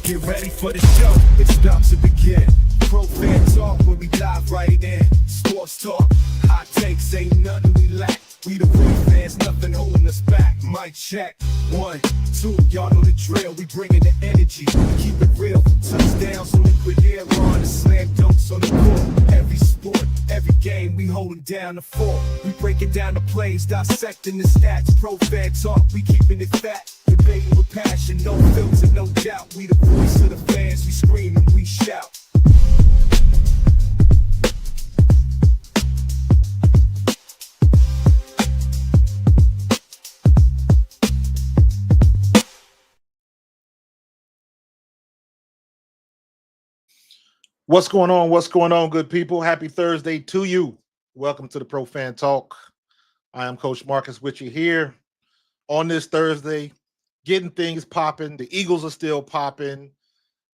Get ready for the show, it's about to begin. Pro Fan Talk when we dive right in. Sports talk, hot takes, ain't nothing we lack. We the real fans, nothing holding us back. Mic check, 1, 2, y'all know the drill. We bringing the energy, keep it real. Touchdowns on liquid air, on the slam dunks on the court. Every sport, every game, we holding down the fort. We breaking down the plays, dissecting the stats. Pro Fan Talk, we keeping it fat. Debating with passion, no filter, no doubt. We the voice of the fans, we scream and we shout. What's going on? What's going on, good people? Happy Thursday to you. Welcome to the Pro Fan Talk. I am Coach Marcus with you here on this Thursday, getting things popping. The Eagles are still popping.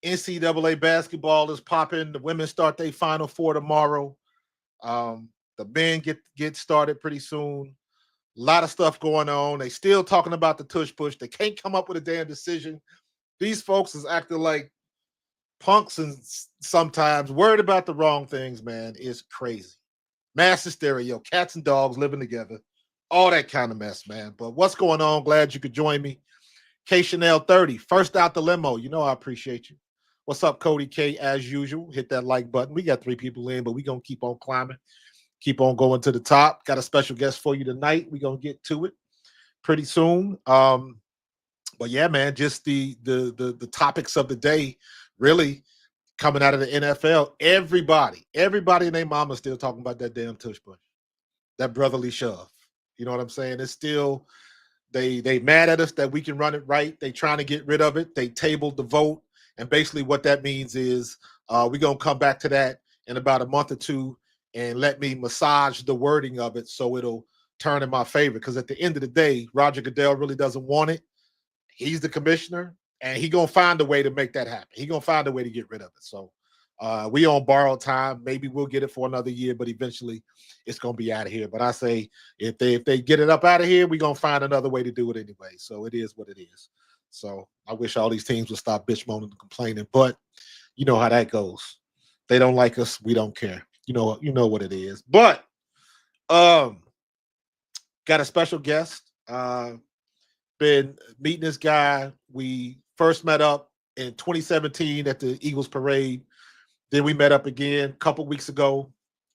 NCAA basketball is popping. The women start their Final Four tomorrow. The men get started pretty soon. A lot of stuff going on. They still talking about the tush push. They can't come up with a damn decision. These folks is acting like punks and sometimes worried about the wrong things, man. It's crazy. Mass hysteria, cats and dogs living together, all that kind of mess, man. But what's going on? Glad you could join me. K Chanel 30, first out the limo. You know I appreciate you. What's up, Cody K? As usual, hit that like button. We got 3 people in, but we're going to keep on climbing, keep on going to the top. Got a special guest for you tonight. We're going to get to it pretty soon. But yeah, man, just the topics of the day. Really coming out of the NFL, everybody and their mama still talking about that damn tush push, that brotherly shove. You know what I'm saying? It's still, they mad at us that we can run it right. They trying to get rid of it. They tabled the vote. And basically what that means is we're going to come back to that in about a month or two and let me massage the wording of it so it'll turn in my favor. Because at the end of the day, Roger Goodell really doesn't want it. He's the commissioner. And he going to find a way to make that happen. He going to find a way to get rid of it. So we on borrowed time. Maybe we'll get it for another year, but eventually it's going to be out of here. But I say if they get it up out of here, we're going to find another way to do it anyway. So it is what it is. So I wish all these teams would stop bitch moaning and complaining. But you know how that goes. They don't like us. We don't care. You know what it is. But got a special guest. Been meeting this guy. We first met up in 2017 at the Eagles Parade. Then we met up again a couple weeks ago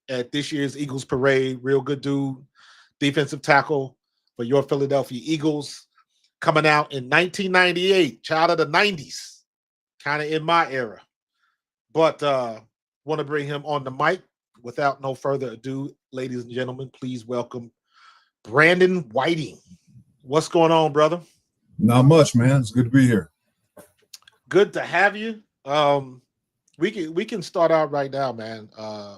at this year's Eagles Parade. Real good dude, defensive tackle for your Philadelphia Eagles. Coming out in 1998, child of the 90s, kind of in my era. But want to bring him on the mic. Without no further ado, ladies and gentlemen, please welcome Brandon Whiting. What's going on, brother? Not much, man. It's good to be here. Good to have you. We can start out right now, man.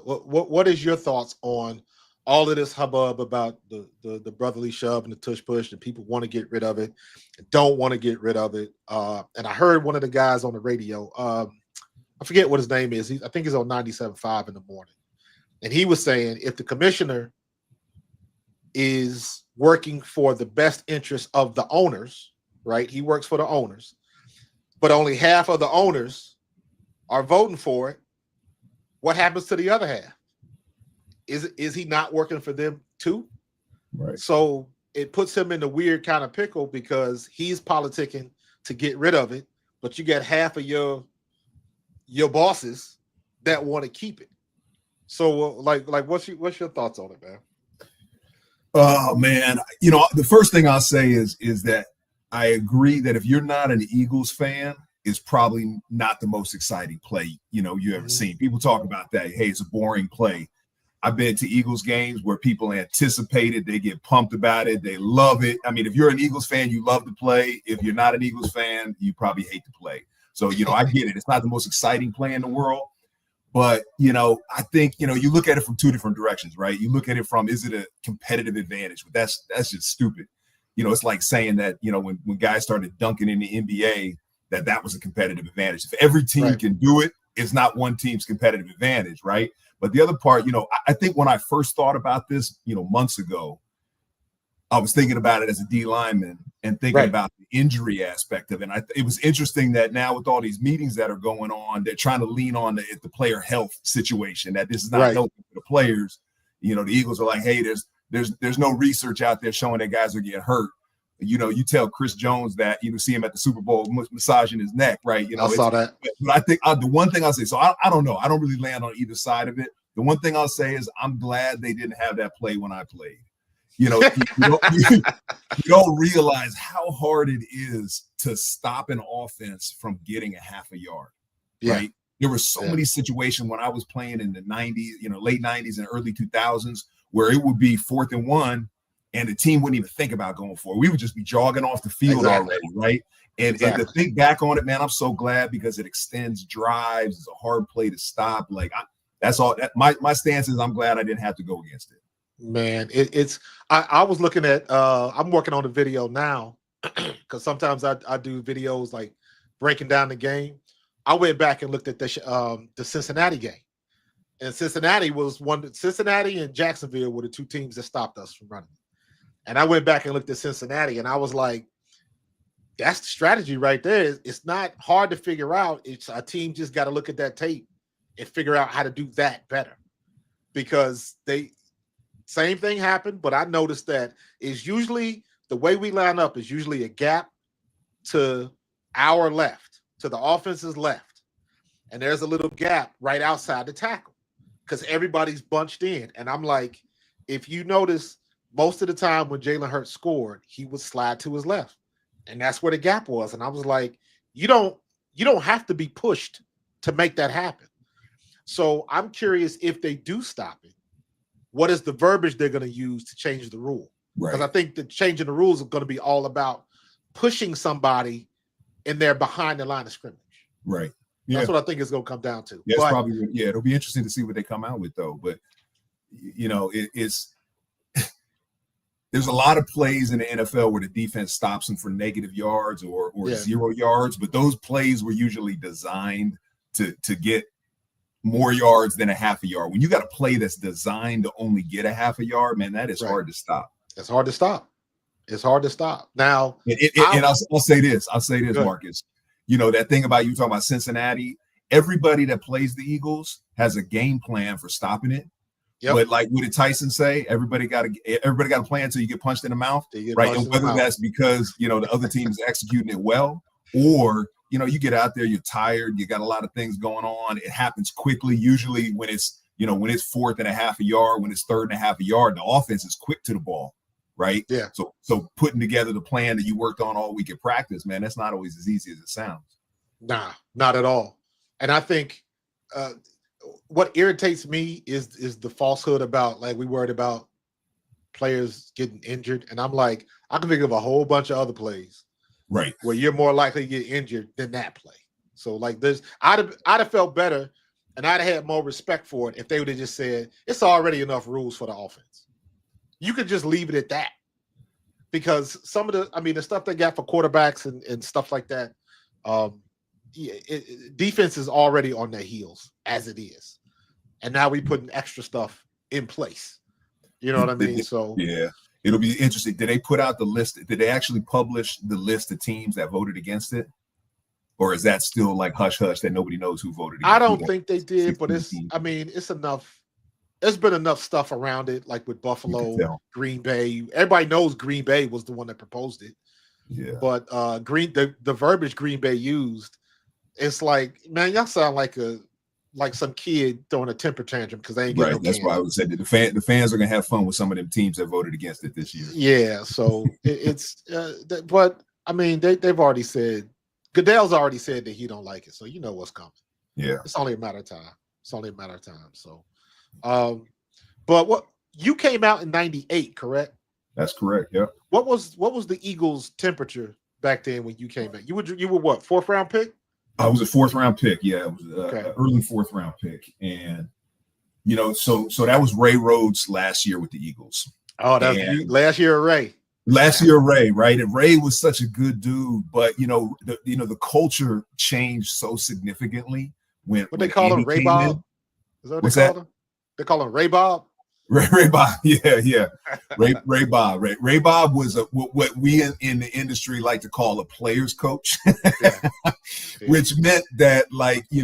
What is your thoughts on all of this hubbub about the brotherly shove and the tush push, and people want to get rid of it, and don't want to get rid of it? And I heard one of the guys on the radio. I forget what his name is. I think he's on 97.5 in the morning, and he was saying if the commissioner is working for the best interest of the owners, right? He works for the owners, but only half of the owners are voting for it. What happens to the other half? Is he not working for them too? Right. So it puts him in a weird kind of pickle because he's politicking to get rid of it, but you got half of your bosses that want to keep it. So like what's your thoughts on it, man? Oh man, the first thing I'll say is that I agree that if you're not an Eagles fan, it's probably not the most exciting play you ever seen. People talk about that. Hey, it's a boring play. I've been to Eagles games where people anticipate it, they get pumped about it, they love it. I mean, if you're an Eagles fan, you love the play. If you're not an Eagles fan, you probably hate the play. So I get it. It's not the most exciting play in the world. But, I think, you look at it from 2 different directions, right? You look at it from, is it a competitive advantage? But that's just stupid. It's like saying that, when guys started dunking in the NBA, that was a competitive advantage. If every team can do it, it's not one team's competitive advantage, right? But the other part, I think when I first thought about this, months ago, I was thinking about it as a D lineman and thinking about the injury aspect of it. And it was interesting that now with all these meetings that are going on, they're trying to lean on the player health situation, that this is not healthy for the players. You know, the Eagles are like, hey, there's no research out there showing that guys are getting hurt. You know, you tell Chris Jones that, you know, see him at the Super Bowl massaging his neck, right? You know, I saw that. But I think the one thing I'll say, so I don't know. I don't really land on either side of it. The one thing I'll say is I'm glad they didn't have that play when I played. You know, you don't realize how hard it is to stop an offense from getting a half a yard, right? There were so many situations when I was playing in the 90s, you know, late 90s and early 2000s, where it would be 4th and 1, and the team wouldn't even think about going for it. We would just be jogging off the field already, right? And to think back on it, man, I'm so glad because it extends drives. It's a hard play to stop. Like, that's all. My stance is I'm glad I didn't have to go against it. Man, I was looking at I'm working on a video now because sometimes I do videos like breaking down the game. I went back and looked at the Cincinnati game, and Cincinnati and Jacksonville were the two teams that stopped us from running. And I went back and looked at Cincinnati, and I was like, that's the strategy right there. It's not hard to figure out. It's a team just got to look at that tape and figure out how to do that better, because same thing happened, but I noticed that is usually the way we line up is usually a gap to our left, to the offense's left. And there's a little gap right outside the tackle because everybody's bunched in. And I'm like, if you notice, most of the time when Jalen Hurts scored, he would slide to his left. And that's where the gap was. And I was like, you don't have to be pushed to make that happen. So I'm curious, if they do stop it, what is the verbiage they're going to use to change the rule? Because I think the changing the rules is going to be all about pushing somebody in there behind the line of scrimmage. Right. That's what I think it's going to come down to. Yeah, it'll be interesting to see what they come out with, though. But, you know, it's there's a lot of plays in the NFL where the defense stops them for negative yards or 0 yards, but those plays were usually designed to get more yards than a half a yard. When you got a play that's designed to only get a half a yard, man, that is hard to stop. It's hard to stop. It's hard to stop. Now, and I'll say this, Good. Marcus. You know, that thing about you talking about Cincinnati, everybody that plays the Eagles has a game plan for stopping it. Yep. But like, what did Tyson say? Everybody got a plan until you get punched in the mouth, right? And whether that's because, you know, the other team is executing it well, or, you know, you get out there, you're tired, you got a lot of things going on. It happens quickly. Usually when it's 4th and a half a yard, when it's 3rd and a half a yard, the offense is quick to the ball, right? Yeah. So putting together the plan that you worked on all week at practice, man, that's not always as easy as it sounds. Nah, not at all. And I think what irritates me is the falsehood about, like, we worried about players getting injured. And I'm like, I can think of a whole bunch of other plays. Right. Where you're more likely to get injured than that play. So like this, I'd have felt better and I'd have had more respect for it if they would have just said, it's already enough rules for the offense. You could just leave it at that. Because some of the stuff they got for quarterbacks and stuff like that, defense is already on their heels as it is. And now we putting extra stuff in place. You know what I mean? So yeah. It'll be interesting. Did they put out the list? Did they actually publish the list of teams that voted against it? Or is that still like hush hush that nobody knows who voted against it? I don't think they did, but it's enough. There's been enough stuff around it, like with Buffalo, Green Bay. Everybody knows Green Bay was the one that proposed it. Yeah. But the verbiage Green Bay used, it's like, man, y'all sound like some kid throwing a temper tantrum because they ain't getting no That's why I would say that the fans are gonna have fun with some of them teams that voted against it this year. Yeah, so it's but I mean they've already said, Goodell's already said that he don't like it, so you know what's coming. Yeah, it's only a matter of time. So, but what you came out in '98, correct? That's correct. Yeah. What was the Eagles' temperature back then when you came out? You were what, 4th round pick? I was a 4th round pick. Yeah, it was an early 4th round pick, and you know, so that was Ray Rhodes last year with the Eagles. Oh, that's last year, Ray. Last year, Ray, right? And Ray was such a good dude, but the culture changed so significantly when what they call him, Ray Bob. Is that what they call him? They call him Ray Bob. Ray Bob, yeah. Ray Bob was what we in the industry like to call a player's coach, Yeah. which meant that, like, he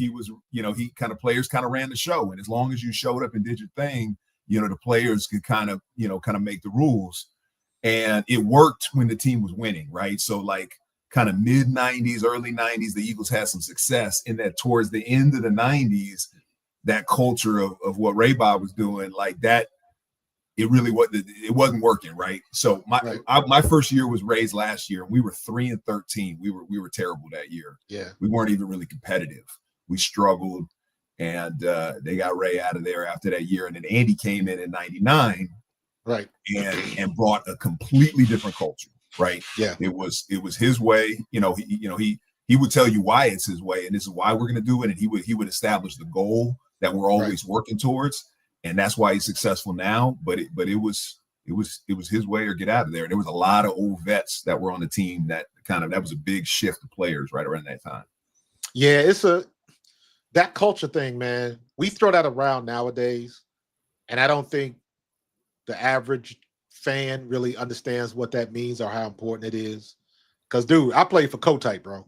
was, he kind of, players kind of ran the show, and as long as you showed up and did your thing, the players could kind of make the rules, and it worked when the team was winning, right? So, like, kind of mid 90s, early 90s, the Eagles had some success in that. Towards the end of the 90s, that culture of what Ray Bob was doing, like that, it wasn't working, right? So my first year was Ray's last year, and we were 3-13. We were terrible that year. Yeah, we weren't even really competitive. We struggled, and they got Ray out of there after that year, and then Andy came in 99, right, and brought a completely different culture, right? Yeah, it was his way. He would tell you why it's his way, and this is why we're going to do it, and he would establish the goal that we're always working towards, and that's why he's successful now. But it was his way or get out of there. There was a lot of old vets that were on the team that was a big shift of players right around that time. Yeah, it's that culture thing, man. We throw that around nowadays, and I don't think the average fan really understands what that means or how important it is. Because, dude, I played for Co-Type, bro.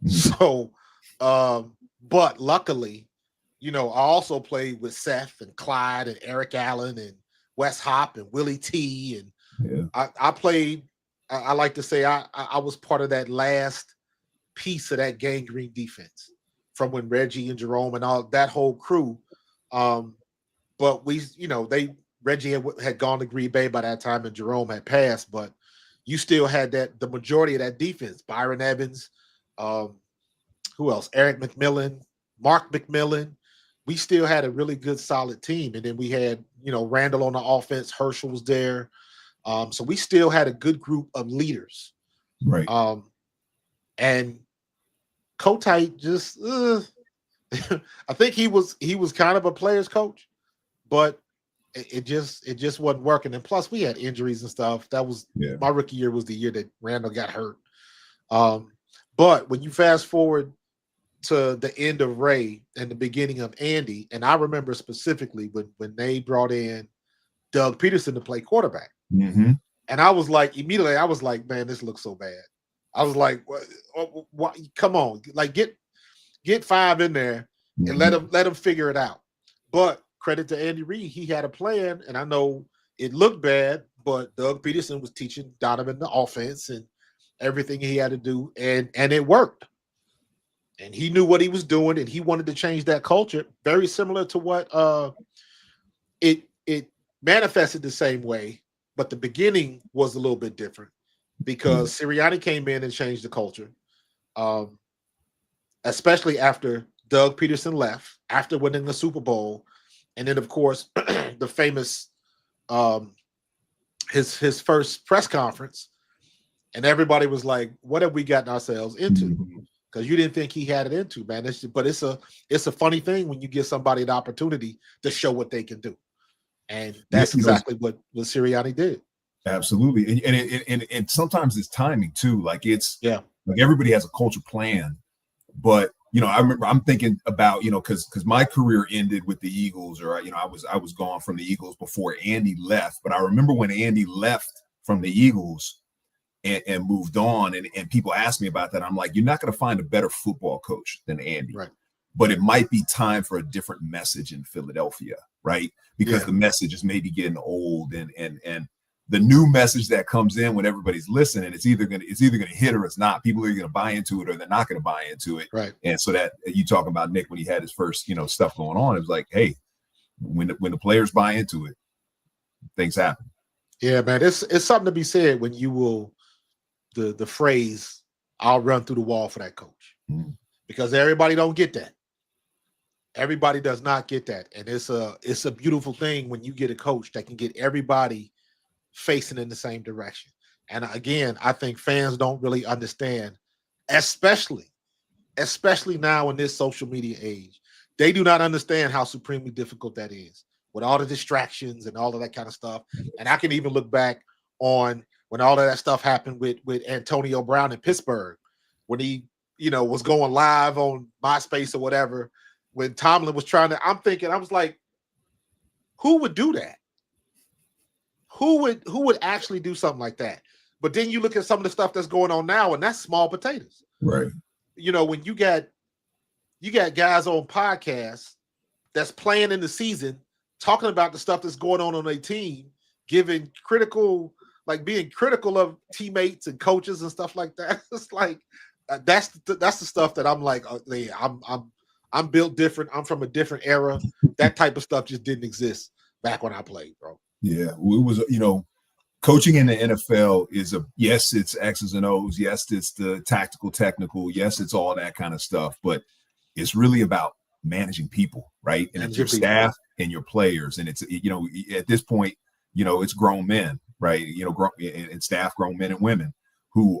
So, but luckily, I also played with Seth and Clyde and Eric Allen and Wes Hop and Willie T. And I played, I like to say I was part of that last piece of that gangrene defense from when Reggie and Jerome and all that whole crew. But Reggie had gone to Green Bay by that time, and Jerome had passed, but you still had the majority of that defense. Byron Evans, who else? Eric McMillan, Mark McMillan. We still had a really good, solid team. And then we had, Randall on the offense. Herschel was there. So we still had a good group of leaders. Right. And Kotite just, I think he was kind of a player's coach, but it just wasn't working. And plus we had injuries and stuff. That was my rookie year was the year that Randall got hurt. But when you fast forward to the end of Ray and the beginning of Andy, and I remember specifically when they brought in Doug Peterson to play quarterback. Mm-hmm. And I was like, immediately, man, this looks so bad. I was like, what, come on, like get 5 in there and let him figure it out. But credit to Andy Reid, he had a plan, and I know it looked bad, but Doug Peterson was teaching Donovan the offense and everything he had to do, and it worked. And he knew what he was doing, and he wanted to change that culture. Very similar to what it manifested the same way, but the beginning was a little bit different because Sirianni came in and changed the culture, especially after Doug Peterson left, after winning the Super Bowl. And then, of course, the famous his first press conference, and everybody was like, what have we gotten ourselves into? Because you didn't think he had it into, man. But it's a funny thing when you give somebody the opportunity to show what they can do, and that's exactly what Sirianni did. Absolutely, and sometimes it's timing too. Like like everybody has a culture plan, but I remember I'm thinking about because my career ended with the Eagles, or I was gone from the Eagles before Andy left. But I remember when Andy left from the Eagles and moved on, and people asked me about that. I'm like, you're not going to find a better football coach than Andy, right? But it might be time for a different message in Philadelphia, right? Because the message is maybe getting old, and the new message that comes in when everybody's listening, it's either gonna hit or it's not. People are going to buy into it or they're not going to buy into it, right? And so that you talk about Nick when he had his first stuff going on, it was like, hey, when the players buy into it, things happen. Yeah, man, it's something to be said when you will. The phrase "I'll run through the wall for that coach," because everybody don't get that. Everybody does not get that, and it's a beautiful thing when you get a coach that can get everybody facing in the same direction. And again, I think fans don't really understand, especially now in this social media age. They do not understand how supremely difficult that is with all the distractions and all of that kind of stuff. And I can even look back on when all of that stuff happened with Antonio Brown in Pittsburgh, when he, was going live on MySpace or whatever, when Tomlin was I was like, Who would do that? Who would actually do something like that? But then you look at some of the stuff that's going on now, and that's small potatoes. Right. You know, when you got guys on podcasts that's playing in the season, talking about the stuff that's going on their team, giving critical, like being critical of teammates and coaches and stuff like that. It's like that's the stuff that I'm like, I'm built different. I'm from a different era. That type of stuff just didn't exist back when I played, bro. Yeah, it was, coaching in the NFL is yes, it's X's and O's. Yes, it's the tactical, technical. Yes, it's all that kind of stuff. But it's really about managing people, right? And it's your staff and your players. And it's, at this point, it's grown men, right? And staff, grown men and women who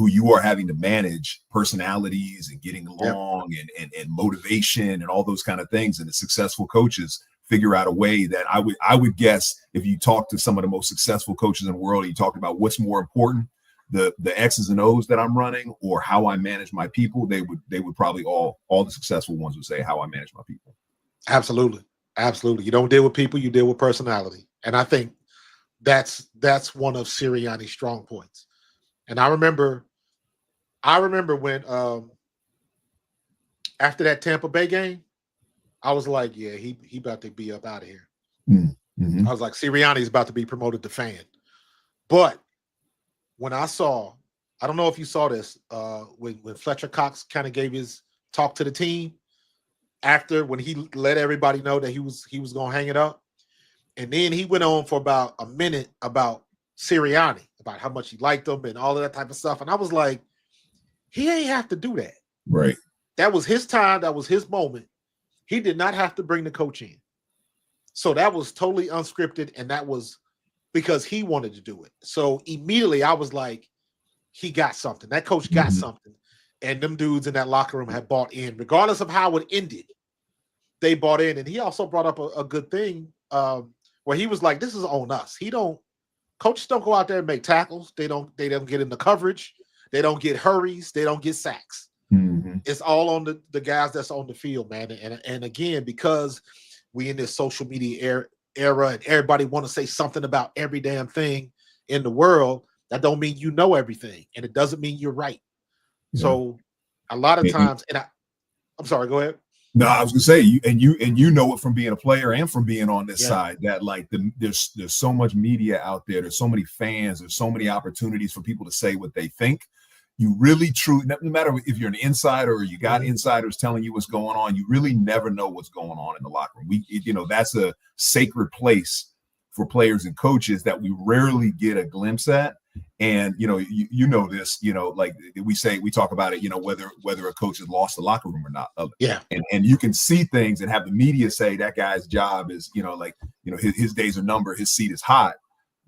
you are having to manage personalities and getting along and motivation and all those kind of things. And the successful coaches figure out a way that I would guess if you talk to some of the most successful coaches in the world, and you talk about what's more important, the X's and O's that I'm running or how I manage my people, they would probably all the successful ones would say how I manage my people. Absolutely. Absolutely. You don't deal with people, you deal with personality. And I think that's one of Sirianni's strong points. And I remember when after that Tampa Bay game, I was like, yeah, he about to be up out of here. Mm-hmm. I was like, Sirianni's about to be promoted to fan. But when I don't know if you saw this, when Fletcher Cox kind of gave his talk to the team after, when he let everybody know that he was going to hang it up. And then he went on for about a minute about Sirianni, about how much he liked him and all of that type of stuff. And I was like, he ain't have to do that. Right. That was his time. That was his moment. He did not have to bring the coach in. So that was totally unscripted, and that was because he wanted to do it. So immediately I was like, he got something. That coach got something. And them dudes in that locker room had bought in. Regardless of how it ended, they bought in. And he also brought up a good thing where he was like, this is on us. Coaches don't go out there and make tackles. They don't get into coverage. They don't get hurries. They don't get sacks. Mm-hmm. It's all on the guys that's on the field, man. And again, because we in this social media era and everybody want to say something about every damn thing in the world, that don't mean you know everything, and it doesn't mean you're right. Yeah. So a lot of times, and I'm sorry, go ahead. No, I was gonna say you know it from being a player and from being on this side that like there's so much media out there. There's so many fans. There's so many opportunities for people to say what they think. You really truly, no matter if you're an insider or you got insiders telling you what's going on, you really never know what's going on in the locker room. That's a sacred place for players and coaches that we rarely get a glimpse at. And, you know this, like we talk about it, whether a coach has lost the locker room or not. Yeah. And you can see things and have the media say that guy's job is, his days are numbered, his seat is hot.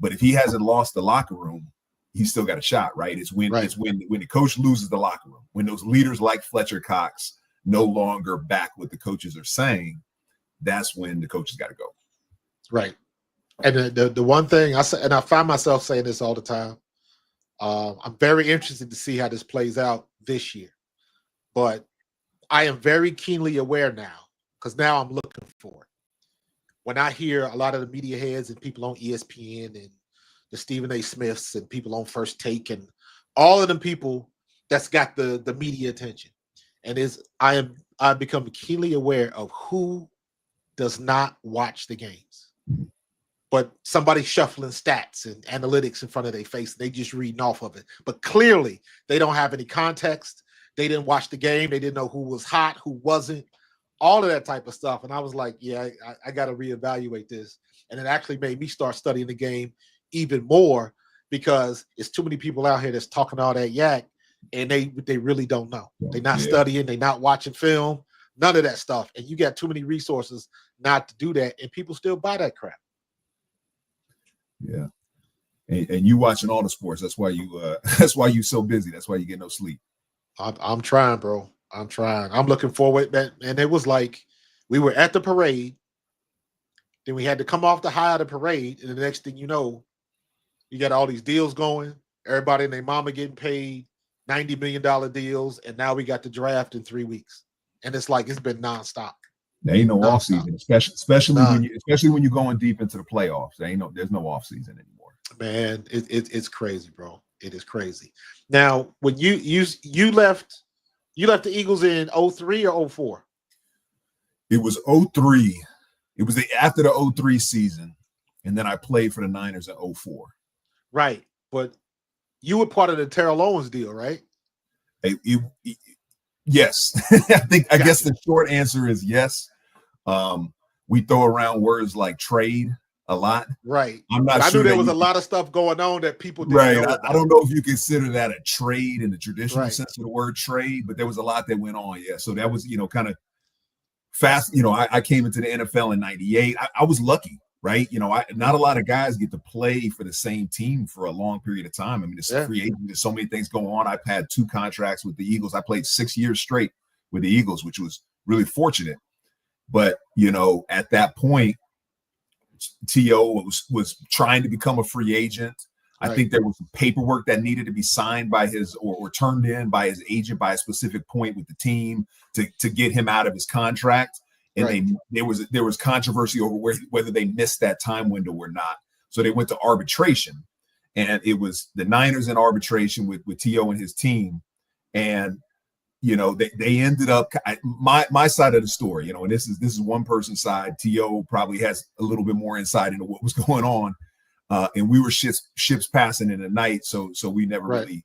But if he hasn't lost the locker room, he's still got a shot, right? It's when the coach loses the locker room, when those leaders like Fletcher Cox no longer back what the coaches are saying, that's when the coaches got to go. Right. And the one thing I say, and I find myself saying this all the time, I'm very interested to see how this plays out this year. But I am very keenly aware now, because now I'm looking for it. When I hear a lot of the media heads and people on ESPN and the Stephen A. Smiths and people on First Take and all of them people that's got the media attention. And I've become keenly aware of who does not watch the games. But somebody shuffling stats and analytics in front of their face, they just reading off of it. But clearly they don't have any context. They didn't watch the game. They didn't know who was hot, who wasn't, all of that type of stuff. And I was like, yeah, I got to reevaluate this. And it actually made me start studying the game even more, because it's too many people out here that's talking all that yak and they really don't know. They're not studying, they're not watching film, none of that stuff. And you got too many resources not to do that, and people still buy that crap. Yeah. And you watching all the sports. That's why you so busy. That's why you get no sleep. I'm trying, bro. I'm trying. I'm looking forward, man. And it was like we were at the parade, then we had to come off the high of the parade, and the next thing you know, you got all these deals going. Everybody and their mama getting paid $90 million deals, and now we got the draft in 3 weeks. And it's like it's been nonstop. There ain't no No, off season, especially none. when you're going deep into the playoffs. There's no off season anymore. Man, it's crazy, bro. It is crazy. Now, when you left the Eagles in 03 or 04? It was 03. It was after the 03 season, and then I played for the Niners in 04. Right, but you were part of the Terrell Owens deal, right? Yes. I guess the short answer is yes. We throw around words like trade a lot. Right. I'm not I sure knew there was a lot of stuff going on that people didn't right. know about. I don't know if you consider that a trade in the traditional Right. sense of the word trade, but there was a lot that went on. Yeah. So that was, kind of fast. I came into the NFL in 98. I was lucky, right? Not a lot of guys get to play for the same team for a long period of time. I mean, it's free agent. There's so many things going on. I've had 2 contracts with the Eagles. I played 6 years straight with the Eagles, which was really fortunate. But, at that point, T.O. was trying to become a free agent. Right. I think there was some paperwork that needed to be signed by his or turned in by his agent by a specific point with the team to get him out of his contract. And Right. there was controversy over whether they missed that time window or not. So they went to arbitration, and it was the Niners in arbitration with T.O. and his team. And they ended up my side of the story, and this is one person's side. T.O. probably has a little bit more insight into what was going on. And we were ships passing in the night. So we never really,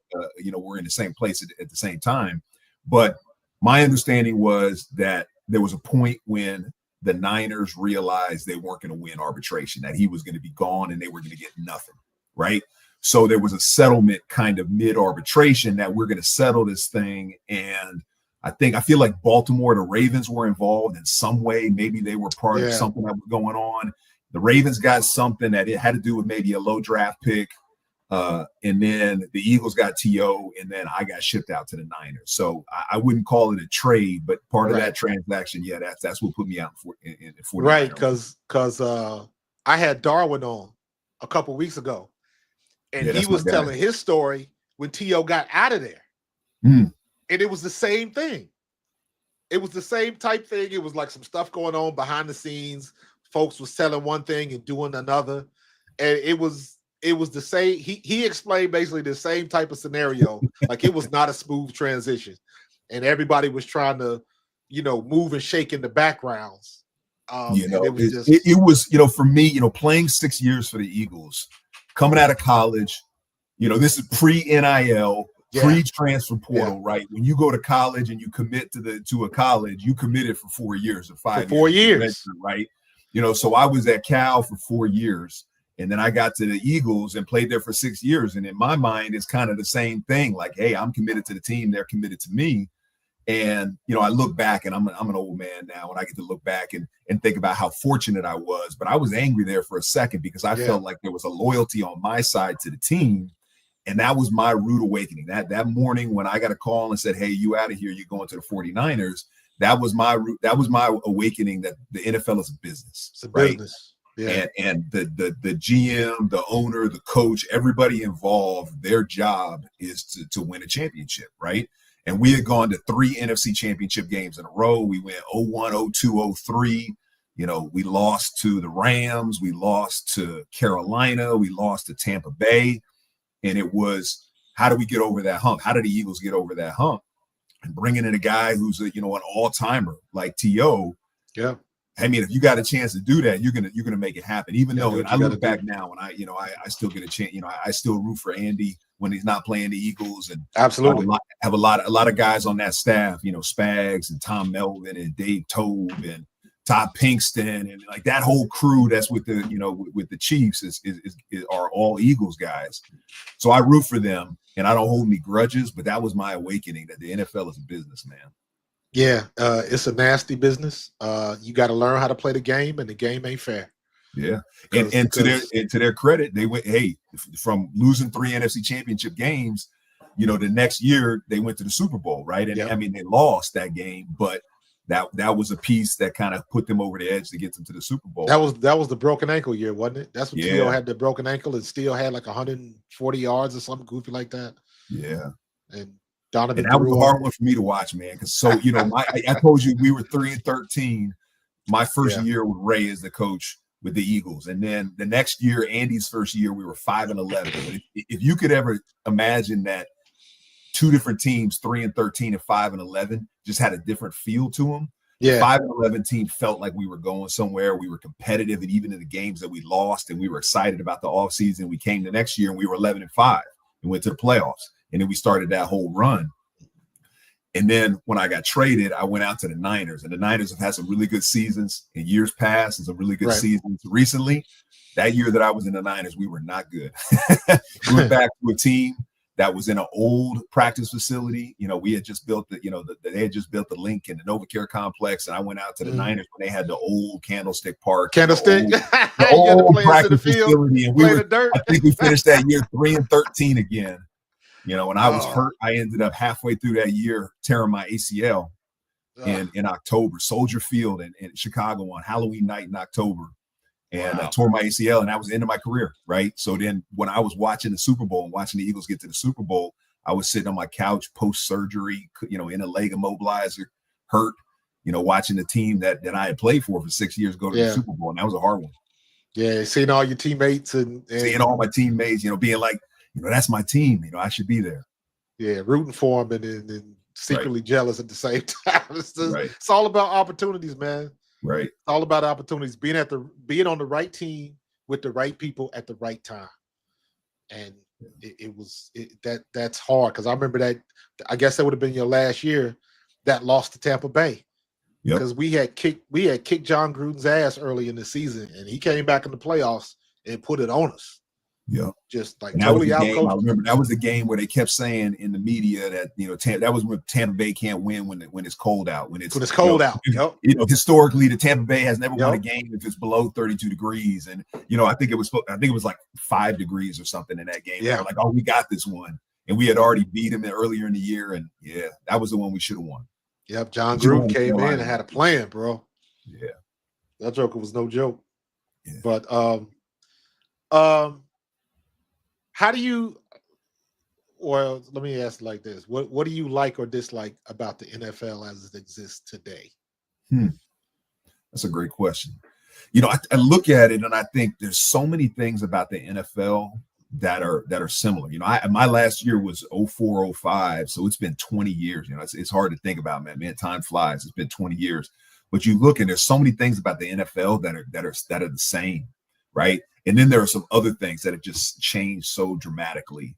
were in the same place at the same time. But my understanding was that there was a point when the Niners realized they weren't going to win arbitration, that he was going to be gone and they were going to get nothing. Right. So there was a settlement kind of mid-arbitration that we're going to settle this thing. And I feel like Baltimore, the Ravens were involved in some way. Maybe they were part of something that was going on. The Ravens got something that it had to do with maybe a low draft pick. And then the Eagles got T.O., and then I got shipped out to the Niners. So I wouldn't call it a trade, but part of that transaction, that's what put me out in 49ers. Right, because I had Darwin on a couple weeks ago. And he was telling his story when T.O. got out of there. And it was the same thing. It was the same type thing. It was like some stuff going on behind the scenes. Folks was selling one thing and doing another. And it was the same. He explained basically the same type of scenario. Like it was not a smooth transition. And everybody was trying to, move and shake in the backgrounds. It was for me, playing 6 years for the Eagles, coming out of college, this is pre-NIL, pre-transfer portal, right? When you go to college and you commit to a college, you committed for 4 years or 5 years. 4 years. Right? So I was at Cal for 4 years, and then I got to the Eagles and played there for 6 years. And in my mind, it's kind of the same thing. Like, hey, I'm committed to the team. They're committed to me. And, I look back, and I'm an old man now, and I get to look back and think about how fortunate I was. But I was angry there for a second because I felt like there was a loyalty on my side to the team. And that was my rude awakening. That morning when I got a call and said, hey, you out of here, you're going to the 49ers. That was my awakening that the NFL is a business. It's a business. Yeah. And the GM, the owner, the coach, everybody involved, their job is to win a championship, right? And we had gone to 3 NFC championship games in a row. We went 0-1, 0-2, 0-3. We lost to the Rams. We lost to Carolina. We lost to Tampa Bay. And it was, how do we get over that hump? How did the Eagles get over that hump? And bringing in a guy who's an all-timer like T.O. Yeah. I mean, if you got a chance to do that, you're gonna make it happen. Even though I look back now and I still get a chance. I still root for Andy when he's not playing the Eagles, and absolutely have a lot of guys on that staff. Spags and Tom Melvin and Dave Tobe and Todd Pinkston and like that whole crew that's with the with the Chiefs are all Eagles guys. So I root for them, and I don't hold any grudges. But that was my awakening that the NFL is a business, man. Yeah, it's a nasty business. You got to learn how to play the game, and the game ain't fair. Yeah, and to their credit, they went, hey, from losing 3 NFC championship games, the next year they went to the Super Bowl, right? And I mean, they lost that game, but that was a piece that kind of put them over the edge to get them to the Super Bowl. That was the broken ankle year, wasn't it? That's when T.O. had the broken ankle and still had like 140 yards or something goofy like that. Yeah, and Donovan. And that was a hard one for me to watch, man. Because I told you we were 3-13. my first Yeah. year with Ray as the coach with the Eagles. And then the next year, Andy's first year, we were 5-11. But if you could ever imagine that two different teams, 3-13 and 5-11, just had a different feel to them. Yeah. The 5-11 team felt like we were going somewhere. We were competitive, and even in the games that we lost, and we were excited about the offseason. We came the next year and we were 11-5 and went to the playoffs. And then we started that whole run. And then when I got traded, I went out to the Niners, and the Niners have had some really good seasons in years past and some really good seasons recently. That year that I was in the Niners, we were not good. We went back to a team that was in an old practice facility. You know, we had just built they had just built the Link and the NovaCare complex. And I went out to the Niners when they had the old Candlestick Park. Candlestick. The old practice facility. And I think we finished that year 3-13 again. You know, when I was hurt, I ended up halfway through that year tearing my ACL in October, Soldier Field in Chicago on Halloween night in October. And I tore my ACL, and that was the end of my career, right? So then when I was watching the Super Bowl and watching the Eagles get to the Super Bowl, I was sitting on my couch post-surgery, you know, in a leg immobilizer, hurt, you know, watching the team that I had played for 6 years go to the Super Bowl, and that was a hard one. Yeah, seeing all your teammates and seeing all my teammates, you know, being like, you know, that's my team. You know, I should be there. Yeah, rooting for them and secretly jealous at the same time. It's all about opportunities, man. Right. It's all about opportunities. Being on the right team with the right people at the right time. And that's hard, because I remember that. I guess that would have been your last year that lost to Tampa Bay. Because we had kicked John Gruden's ass early in the season, and he came back in the playoffs and put it on us. Yeah, just like totally out. I remember that was the game where they kept saying in the media that, you know, that was when Tampa Bay can't win when it's cold out. When it's cold out. You know, historically, the Tampa Bay has never won a game if it's below 32 degrees. And you know, I think it was like 5 degrees or something in that game. Yeah, like, oh, we got this one, and we had already beat him earlier in the year, and that was the one we should have won. Yep, John Gruden came in and had a plan, bro. Yeah, that joker was no joke. Yeah. But how do you, well, let me ask like this. What do you like or dislike about the NFL as it exists today? That's a great question. You know, I look at it and I think there's so many things about the NFL that are similar. You know, my last year was 04-05, so it's been 20 years. You know, it's hard to think about, man. Time flies. It's been 20 years. But you look and there's so many things about the NFL that are the same, right? And then there are some other things that have just changed so dramatically.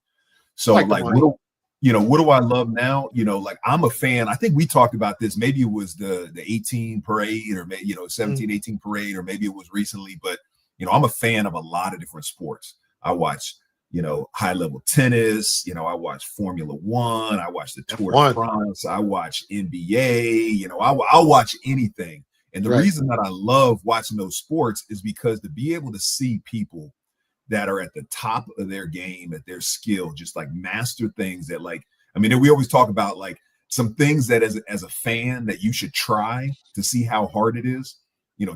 So like what do I love now? You know, like I'm a fan. I think we talked about this. Maybe it was the 18 parade, or maybe, 17, 18 parade, or maybe it was recently. But, you know, I'm a fan of a lot of different sports. I watch, high level tennis. I watch Formula One. I watch the Tour de France. I watch NBA. I'll watch anything. And the reason that I love watching those sports is because to be able to see people that are at the top of their game, at their skill, just like master things that we always talk about like some things that as a fan that you should try to see how hard it is,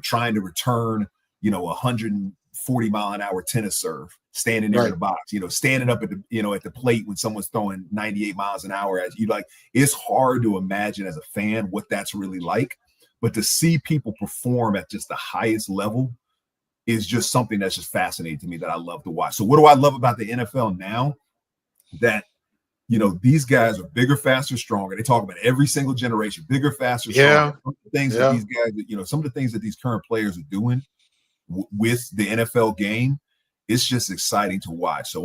trying to return, 140-mile-an-hour tennis serve, standing there in the box, standing up at the plate when someone's throwing 98 miles an hour at you. It's hard to imagine as a fan what that's really like. But to see people perform at just the highest level is just something that's just fascinating to me that I love to watch. So what do I love about the NFL now? That, these guys are bigger, faster, stronger. They talk about every single generation, bigger, faster, stronger. Some of the things that these guys, some of the things that these current players are doing with the NFL game, it's just exciting to watch. So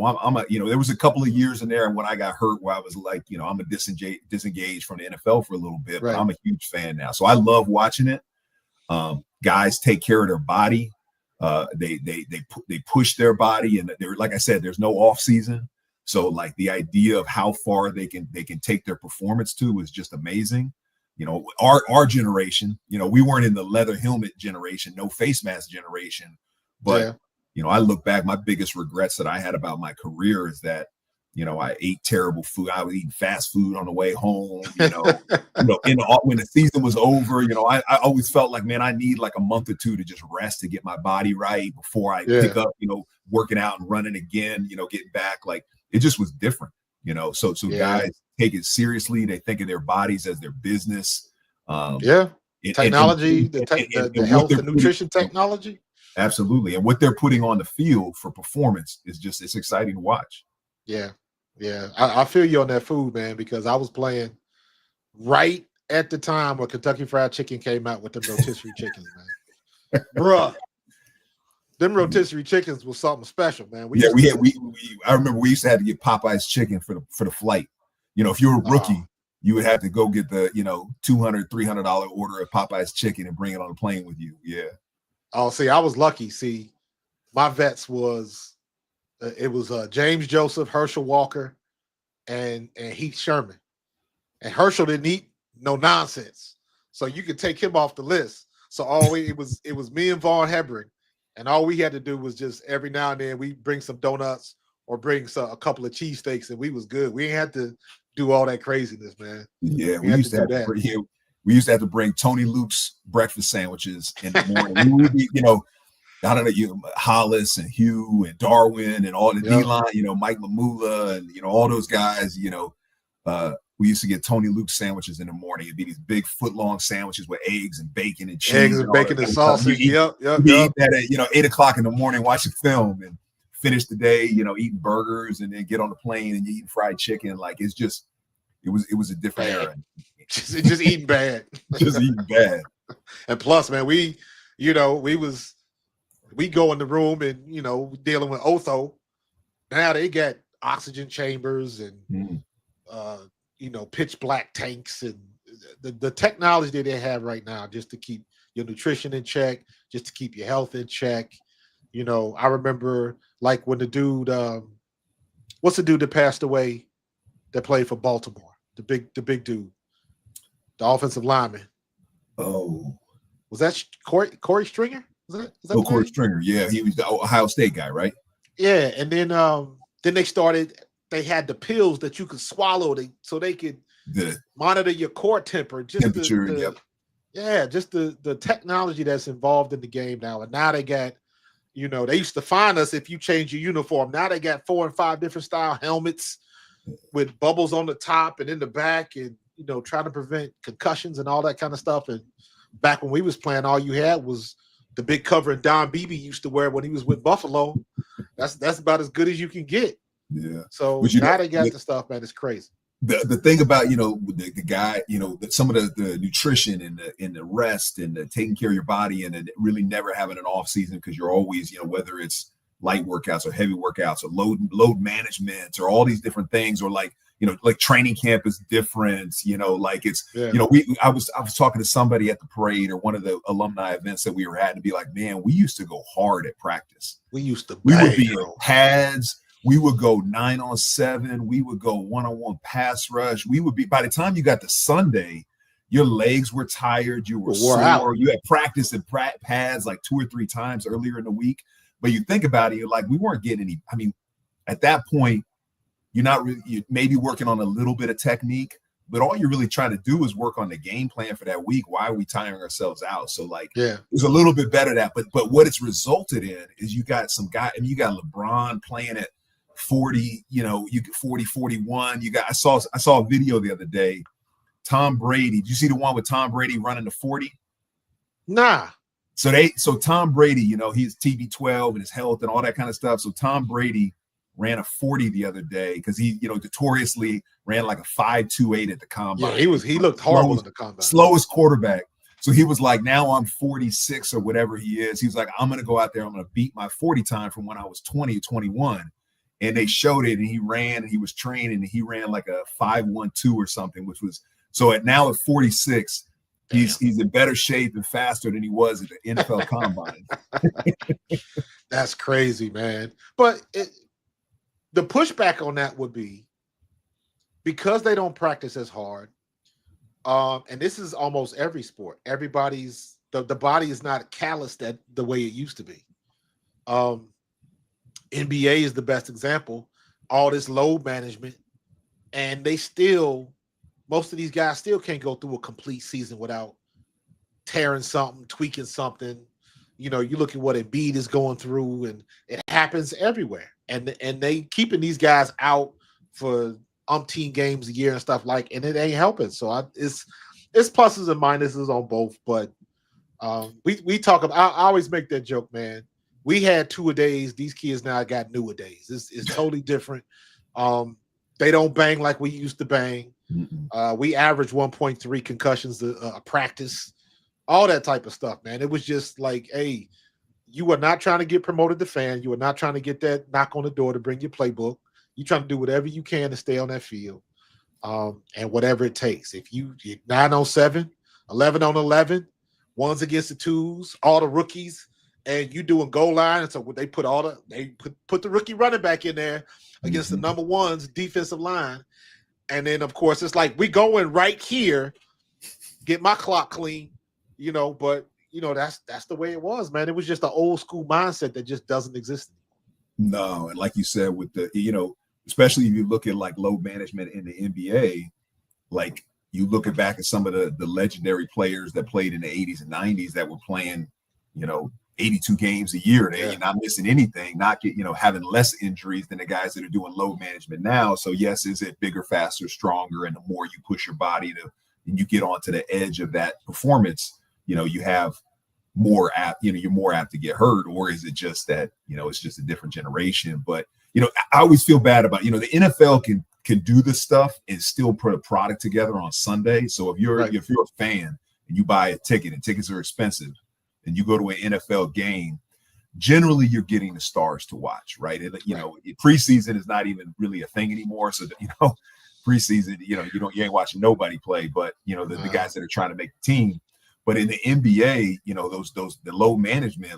there was a couple of years in there when I got hurt where I was like, I'm a disengaged from the NFL for a little bit, but I'm a huge fan now. So I love watching it. Guys take care of their body. They push their body, and they're, like I said, there's no off season. So like the idea of how far they can take their performance to is just amazing. Our generation, we weren't in the leather helmet generation, no face mask generation, but I look back, my biggest regrets that I had about my career is that, I ate terrible food. I was eating fast food on the way home, when the season was over, I always felt like, man, I need like a month or two to just rest, to get my body right before I pick up, working out and running again, getting back. Like it just was different, so guys take it seriously. They think of their bodies as their business. technology, and the what health they're and nutrition putting, technology. absolutely, and what they're putting on the field for performance is just it's exciting to watch. Yeah, yeah. I feel you on that food, man, because I was playing right at the time where Kentucky Fried Chicken came out with them rotisserie chickens, man. Bruh, them rotisserie chickens was something special, man. Yeah, I remember we used to have to get Popeye's chicken for the flight. You know, if you're a rookie, you would have to go get the, $200-$300 order of Popeye's chicken and bring it on the plane with you. Yeah. Oh, see, I was lucky. See, my vets was James Joseph, Herschel Walker, and Heath Sherman. And Herschel didn't eat no nonsense, so you could take him off the list. So it was me and Vaughn Hebring, and all we had to do was just every now and then we bring some donuts or bring a couple of cheesesteaks, and we was good. We ain't had to do all that craziness, man. Yeah, we used to have to bring Tony Luke's breakfast sandwiches in the morning. We would be, I don't know, Hollis and Hugh and Darwin and all the D-line, Mike Mamula and all those guys, we used to get Tony Luke's sandwiches in the morning. It'd be these big foot-long sandwiches with eggs and bacon and cheese. Eggs and bacon and sausage. Yep. Eat that at 8 o'clock in the morning, watching film and finish the day, eating burgers and then get on the plane and you eat fried chicken. Like it was a different era. Just eating bad. Just eating bad. And plus, man, we go in the room and dealing with Otho. Now they got oxygen chambers and pitch black tanks and the technology that they have right now just to keep your nutrition in check, just to keep your health in check. I remember like when the dude, what's the dude that passed away that played for Baltimore? The big dude, the offensive lineman. Oh, was that Corey Stringer? Is that Corey Stringer? Yeah, he was the Ohio State guy, right? Yeah, and then they had the pills that you could swallow so they could monitor your core temperature. Just the technology that's involved in the game now. And now they got, they used to find us if you change your uniform. Now they got 4 and 5 different style helmets with bubbles on the top and in the back, and trying to prevent concussions and all that kind of stuff. And back when we was playing, all you had was the big covering Don Beebe used to wear when he was with Buffalo. That's about as good as you can get. Yeah. So now they got the stuff, man. It's crazy. The thing about the guy, some of the nutrition and the rest and the taking care of your body and really never having an off season because you're always whether it's light workouts or heavy workouts or load management or all these different things, or like training camp is different, I was talking to somebody at the parade or one of the alumni events that we were at and be like, man, we used to go hard at practice. We would be in pads. We would go 9-on-7. We would go 1-on-1 pass rush. We would be, by the time you got to Sunday, your legs were tired. You were sore. Out. You had practice in pads like 2 or 3 times earlier in the week. But you think about it, you're like, we weren't getting any. I mean, at that point, you're maybe working on a little bit of technique, but all you're really trying to do is work on the game plan for that week. Why are we tiring ourselves out? So it was a little bit better that, but what it's resulted in is you got some guy, you got LeBron playing at 40, you get 40, 41. I saw a video the other day. Tom Brady. Did you see the one with Tom Brady running the 40? Nah. So Tom Brady, he's TB12 and his health and all that kind of stuff. So Tom Brady ran a 40 the other day because he, notoriously ran like a 5.28 at the combine. Yeah, he looked horrible at the combine. Slowest quarterback. So he was like, now I'm 46 or whatever he is. He was like, I'm going to go out there. I'm going to beat my 40 time from when I was 20 or 21. And they showed it and he ran and he was training and he ran like a 5.12 or something, which was so at 46, he's in better shape and faster than he was at the NFL combine. That's crazy, man. But the pushback on that would be because they don't practice as hard. And this is almost every sport. Everybody's the body is not calloused at the way it used to be. NBA is the best example. All this load management, and most of these guys still can't go through a complete season without tearing something, tweaking something. You look at what Embiid is going through, and it happens everywhere. And they keeping these guys out for umpteen games a year and stuff and it ain't helping. So it's pluses and minuses on both, but we talk about. I always make that joke, man. We had two-a-days. These kids now got new-a-days. It's totally different. They don't bang like we used to bang. We average 1.3 concussions a practice, all that type of stuff, man. It was just like, hey, you are not trying to get promoted to fan. You are not trying to get that knock on the door to bring your playbook. You're trying to do whatever you can to stay on that field, and whatever it takes. If you're 9 on 7, 11 on 11, ones against the twos, all the rookies, and you doing goal line, and so they put the rookie running back in there against the number one's defensive line, and then of course it's like we going right here, get my clock clean, But that's the way it was, man. It was just an old school mindset that just doesn't exist anymore. No, and like you said, with the especially if you look at like load management in the NBA, like you looking back at some of the legendary players that played in the 80s and 90s that were playing, 82 games a year. You're not missing anything, having less injuries than the guys that are doing load management now. So yes, is it bigger, faster, stronger, and the more you push your body and you get onto the edge of that performance, you have more apt, you're more apt to get hurt, or is it just that, it's just a different generation? But, I always feel bad about, the NFL can do this stuff and still put a product together on Sunday. So if you're a fan and you buy a ticket and tickets are expensive and you go to an NFL game, generally you're getting the stars to watch, right? Preseason is not even really a thing anymore. So, preseason, you ain't watching nobody play, but, the guys that are trying to make the team. But in the NBA, the load management,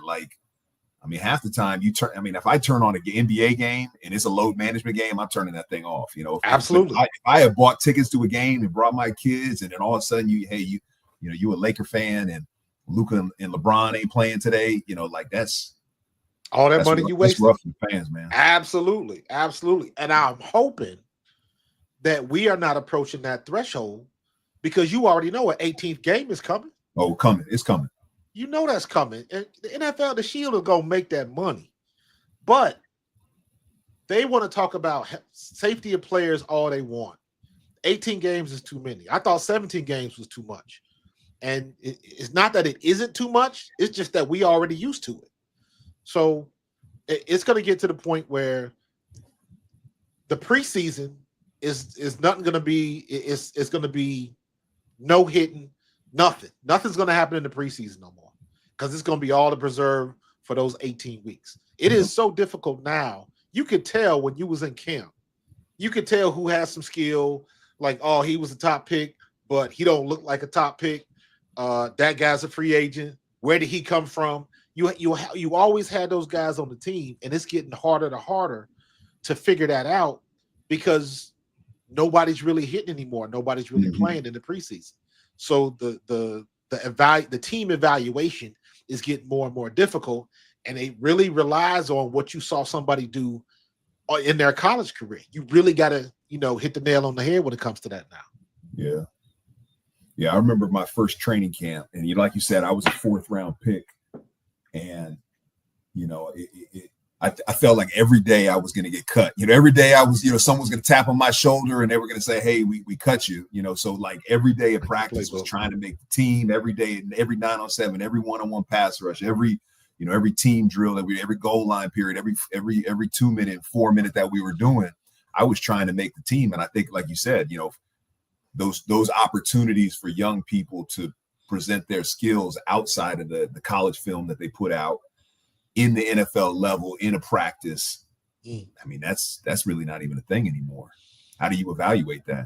half the time if I turn on an NBA game and it's a load management game, I'm turning that thing off. Absolutely. If I have bought tickets to a game and brought my kids, and then all of a sudden you a Laker fan and Luka and LeBron ain't playing today, that's all that money you wasted. That's rough for fans, man. Absolutely, absolutely. And I'm hoping that we are not approaching that threshold, because you already know an 18th game is coming. Oh, it's coming. That's coming. And the NFL, the Shield is going to make that money. But they want to talk about safety of players all they want. 18 games is too many. I thought 17 games was too much. And it's not that it isn't too much. It's just that we already used to it. So it's going to get to the point where the preseason is nothing going to be. It's going to be no hitting, nothing. Nothing's going to happen in the preseason no more, because it's going to be all to preserve for those 18 weeks. It is so difficult now. You could tell when you was in camp. You could tell who has some skill, like, oh, he was a top pick, but he don't look like a top pick. That guy's a free agent. Where did he come from? You always had those guys on the team, and it's getting harder to figure that out, because nobody's really hitting anymore. Nobody's really playing in the preseason. So the team evaluation is getting more and more difficult, and it really relies on what you saw somebody do in their college career. You really got to, hit the nail on the head when it comes to that now. Yeah. I remember my first training camp, and like you said, I was a 4th round pick, and I felt like every day I was going to get cut. Every day I was, someone was going to tap on my shoulder and they were going to say, hey, we cut you. So like every day of practice was trying to make the team. Every day, every 9 on 7, every 1-on-1 pass rush, every team drill, every goal line period, every 2 minute, 4 minute that we were doing, I was trying to make the team. And I think, like you said, those opportunities for young people to present their skills outside of the college film that they put out in the NFL level, in a practice, that's really not even a thing anymore. How do you evaluate that?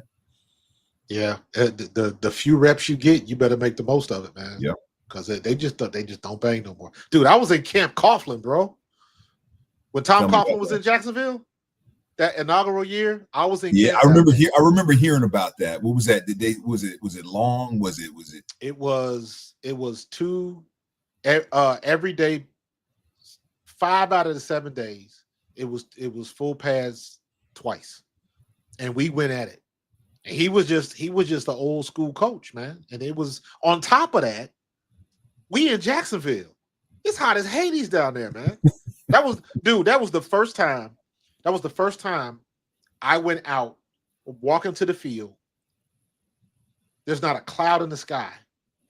Yeah, the few reps you get, you better make the most of it, man. Yeah, because they just don't bang no more. Dude, I was in Camp Coughlin, bro. When Tom Coughlin was in Jacksonville, that inaugural year, I was in. Yeah, Camp I remember hearing about that. What was that? Was it long? Was it? It was 2 every day. 5 out of the 7 days, it was full pads twice, and we went at it. And he was just an old school coach, man. And it was on top of that, we in Jacksonville. It's hot as Hades down there, man. That was the first time. That was the first time I went out, walking to the field. there's not a cloud in the sky.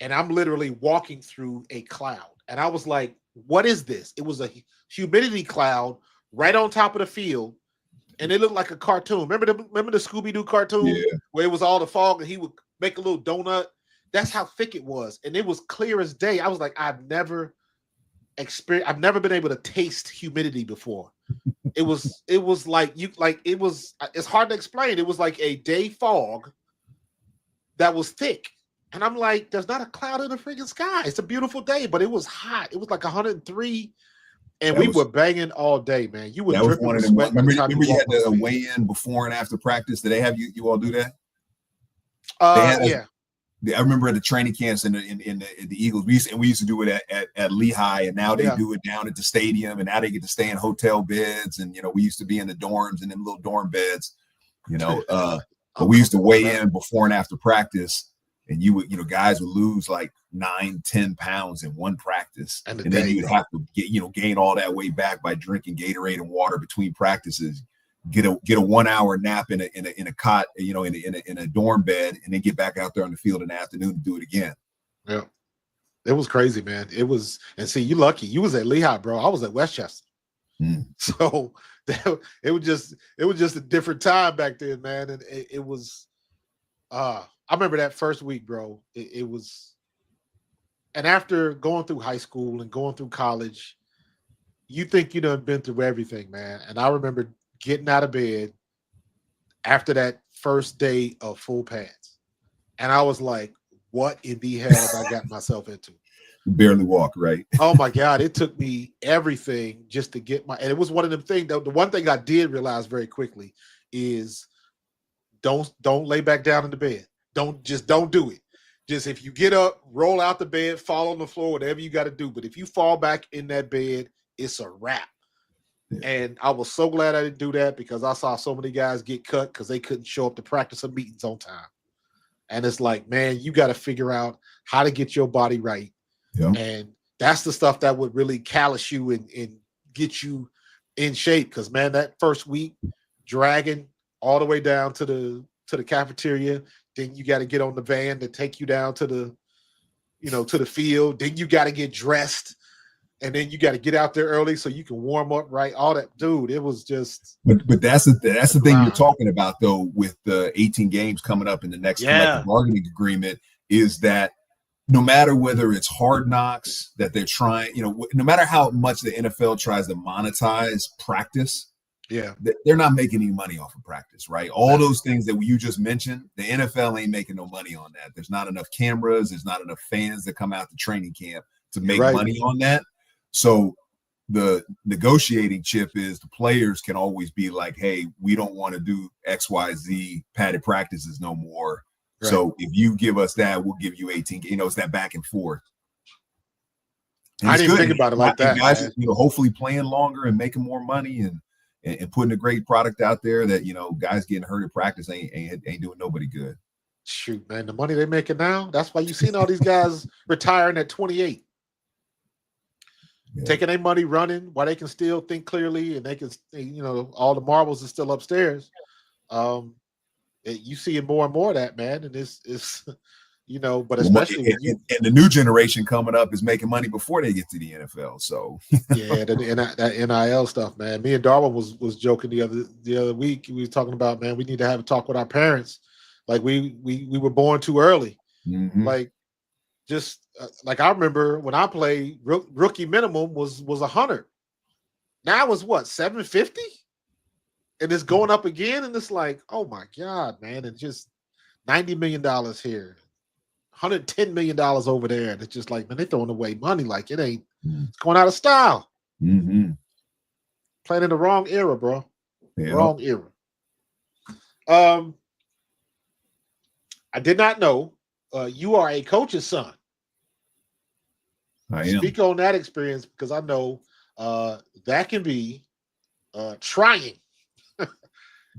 And I'm literally walking through a cloud. And I was like, what is this? It was a humidity cloud right on top of the field. And it looked like a cartoon. Remember the Scooby-Doo cartoon where it was all the fog and he would make a little donut? That's how thick it was. And it was clear as day. I was like, I've never been able to taste humidity before. It was like it's hard to explain. It was like a day fog that was thick. And I'm like, there's not a cloud in the freaking sky. It's a beautiful day, but it was hot. It was like 103. And we were banging all day, man. You were dripping with sweat. Remember you had to weigh in before and after practice. Did they have you all do that? Yeah. I remember at the training camps in the Eagles, we used to do it at Lehigh, and now they do it down at the stadium, and now they get to stay in hotel beds, and we used to be in the dorms and them little dorm beds, but we used to weigh in before and after practice, and guys would lose like 9-10 pounds in one practice, and then you'd have to gain all that weight back by drinking Gatorade and water between practices. Get a 1 hour nap in a cot, in a dorm bed, and then get back out there on the field in the afternoon to do it again. Yeah, it was crazy, man. It was, and see, you lucky. You was at Lehigh, bro. I was at Westchester, so it was just a different time back then, man. And it was, I remember that first week, bro. It was, and after going through high school and going through college, you think you done been through everything, man. And I remember getting out of bed after that first day of full pads. And I was like, what in the hell have I got myself into? Barely walk, right? Oh my God. It took me everything just to get and it was one of them things that the one thing I did realize very quickly is don't lay back down in the bed. Don't do it. Just if you get up, roll out the bed, fall on the floor, whatever you got to do. But if you fall back in that bed, it's a wrap. Yeah. And I was so glad I didn't do that because I saw so many guys get cut because they couldn't show up to practice or meetings on time. And it's like, man, you got to figure out how to get your body right. Yeah. And that's the stuff that would really callous you and get you in shape. Because, man, that first week, dragging all the way down to the cafeteria, then you got to get on the van to take you down to the field. Then you got to get dressed. And then you got to get out there early so you can warm up, right? All that, dude. It was just. But that's the thing you're talking about, though, with the 18 games coming up in the next collective bargaining agreement, is that no matter whether it's Hard Knocks that they're trying, no matter how much the NFL tries to monetize practice, they're not making any money off of practice, right? All those things that you just mentioned, the NFL ain't making no money on that. There's not enough cameras. There's not enough fans that come out to training camp to make money on that. So the negotiating chip is the players can always be like, hey, we don't want to do XYZ padded practices no more. Right. So if you give us that, we'll give you 18. It's that back and forth. And I didn't think about it like that. Guys, hopefully playing longer and making more money and putting a great product out there that, guys getting hurt at practice ain't doing nobody good. Shoot, man, the money they're making now, that's why you've seen all these guys retiring at 28. Taking their money running while they can still think clearly and they can, all the marbles are still upstairs. You see it more and more of that, man. And it's but especially and the new generation coming up is making money before they get to the NFL. So that NIL stuff, man. Me and Darwin was joking the other week. We was talking about, man, we need to have a talk with our parents. Like we were born too early. Mm-hmm. Like just like I remember when I played, rookie minimum was 100. Now it's what, 750? And it's going up again. And it's like, oh my God, man. And just $90 million here, $110 million over there. And it's just like, man, they're throwing away money. Like it ain't, it's going out of style. Mm-hmm. Playing in the wrong era, bro. Yeah. Wrong era. I did not know you are a coach's son. I am. Speak on that experience because I know that can be trying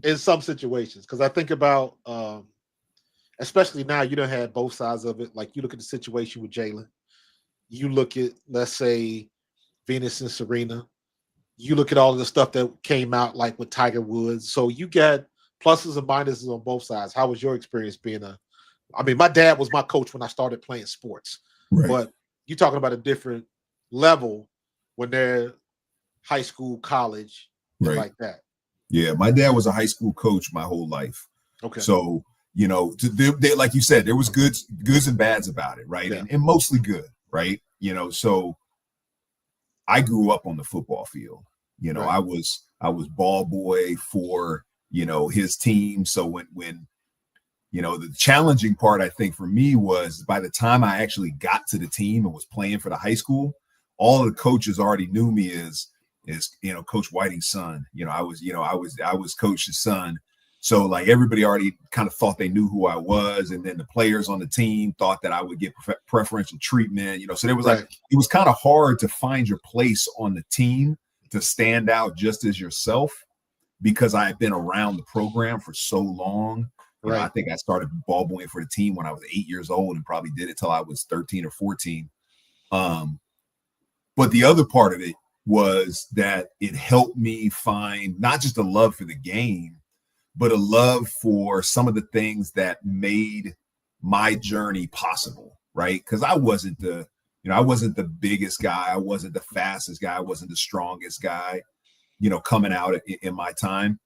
in some situations. Because I think about, especially now, you don't have both sides of it. Like you look at the situation with Jalen. You look at, let's say, Venus and Serena. You look at all of the stuff that came out, like with Tiger Woods. So you got pluses and minuses on both sides. How was your experience being I mean, my dad was my coach when I started playing sports, Right. but you're talking about a different level when they're high school, college, Right. like that. Yeah, my dad was a high school coach my whole life. Okay. So, you know, they, like you said, there was goods and bads about it, right? Yeah. And mostly good, right? You know, so I grew up on the football field. You know, Right. I was ball boy for, you know, his team. So when you know, the challenging part, I think, for me was by the time I actually got to the team and was playing for the high school, all of the coaches already knew me as you know, Coach Whiting's son. You know, I was Coach's son. So like everybody already kind of thought they knew who I was, and then the players on the team thought that I would get preferential treatment. You know, so there was Right. like it was kind of hard to find your place on the team to stand out just as yourself because I had been around the program for so long. You know, I think I started ball boying for the team when I was 8 years old and probably did it till I was 13 or 14. But the other part of it was that it helped me find not just a love for the game, but a love for some of the things that made my journey possible, right? Because I wasn't the biggest guy. I wasn't the fastest guy. I wasn't the strongest guy, you know, coming out in my time.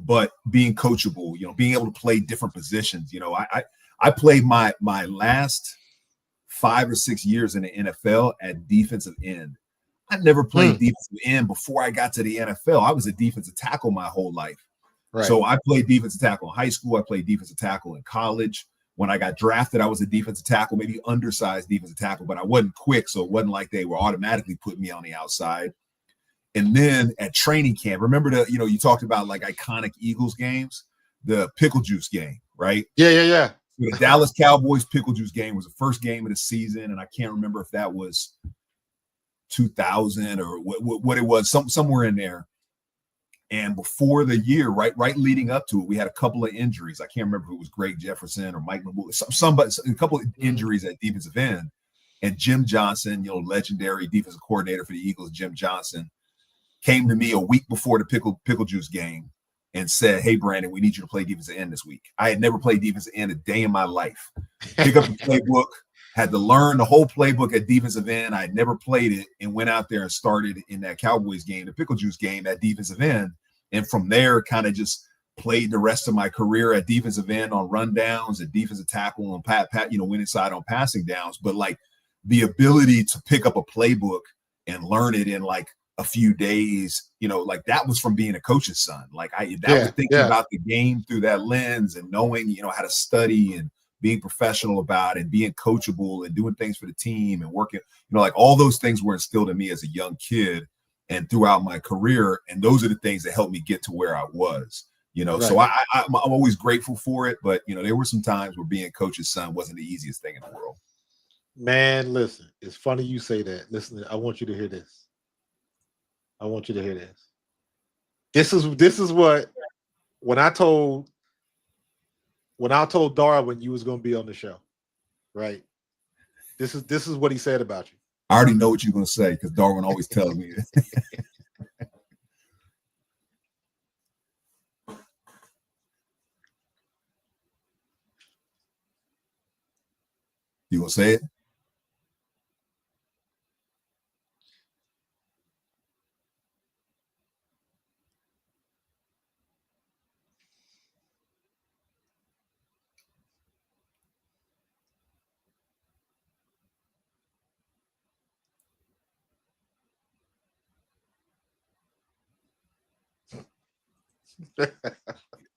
But being coachable, you know, being able to play different positions. You know, I played my last 5 or 6 years in the NFL at defensive end. I never played defensive end before I got to the NFL. I was a defensive tackle my whole life. Right. So I played defensive tackle in high school. I played defensive tackle in college. When I got drafted, I was a defensive tackle, maybe undersized defensive tackle, but I wasn't quick. So it wasn't like they were automatically putting me on the outside. And then at training camp, remember you talked about like iconic Eagles games, the pickle juice game, right? Yeah. The Dallas Cowboys pickle juice game was the first game of the season. And I can't remember if that was 2000 or what it was, somewhere in there. And before the year, right leading up to it, we had a couple of injuries. I can't remember if it was Greg Jefferson or Mike Mamula, a couple of injuries at defensive end. And Jim Johnson, you know, legendary defensive coordinator for the Eagles, Jim Johnson, came to me a week before the pickle juice game and said, "Hey, Brandon, we need you to play defensive end this week." I had never played defensive end a day in my life. Pick up the playbook, had to learn the whole playbook at defensive end. I had never played it and went out there and started in that Cowboys game, the pickle juice game at defensive end. And from there, kind of just played the rest of my career at defensive end on rundowns, at defensive tackle, on went inside on passing downs. But like the ability to pick up a playbook and learn it in like a few days, you know, like that was from being a coach's son. Like was thinking about the game through that lens and knowing, you know, how to study and being professional about it and being coachable and doing things for the team and working, you know, like all those things were instilled in me as a young kid and throughout my career. And those are the things that helped me get to where I was, you know. So I'm always grateful for it. But, you know, there were some times where being coach's son wasn't the easiest thing in the world. Man, listen, it's funny you say that. Listen, I want you to hear this. This is what when I told Darwin you was going to be on the show, right? This is what he said about you. I already know what you're going to say because Darwin always tells me this. You going to say it?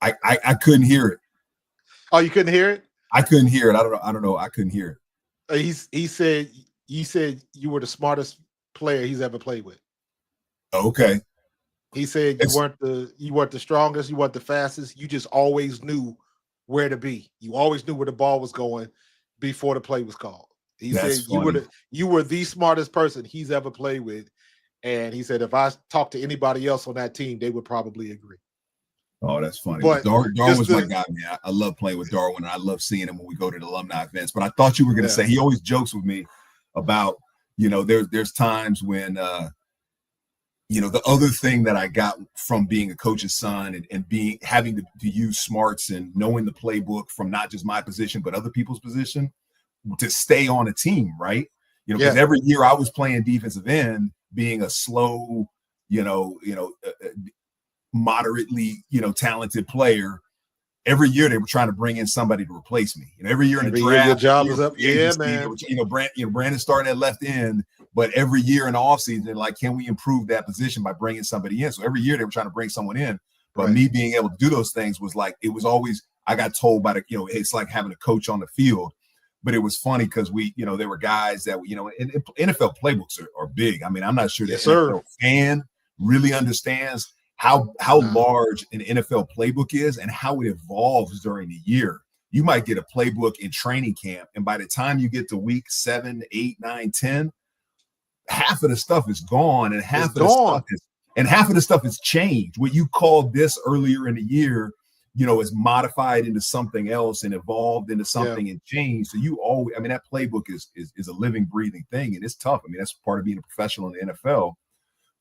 I couldn't hear it. Oh, you couldn't hear it? I couldn't hear it. I don't know. I couldn't hear it. He said you were the smartest player he's ever played with. Okay. He said you weren't the strongest, you weren't the fastest. You just always knew where to be. You always knew where the ball was going before the play was called. He said you were the smartest person he's ever played with. And he said if I talked to anybody else on that team, they would probably agree. Oh, that's funny. But Darwin's my guy, man. I love playing with Darwin, and I love seeing him when we go to the alumni events. But I thought you were going to say, he always jokes with me about, you know, there's times when, the other thing that I got from being a coach's son and having to use smarts and knowing the playbook from not just my position, but other people's position to stay on a team, right? Because every year I was playing defensive end, being a slow, moderately, talented player. Every year they were trying to bring in somebody to replace me. Every year in the draft, your job is up. Yeah, man. Brandon's starting at left end, but every year in the offseason, they're like, can we improve that position by bringing somebody in? So every year they were trying to bring someone in, but me being able to do those things was like, it was always, I got told by it's like having a coach on the field. But it was funny because there were guys that, NFL playbooks are big. I mean, I'm not sure that NFL fan really understands how large an NFL playbook is and how it evolves during the year. You might get a playbook in training camp, and by the time you get to week 7, 8, 9, 10, half of the stuff is gone, and half of the stuff is changed. What you called this earlier in the year, is modified into something else and evolved into something and changed. So that playbook is a living, breathing thing, and it's tough. I mean, that's part of being a professional in the NFL.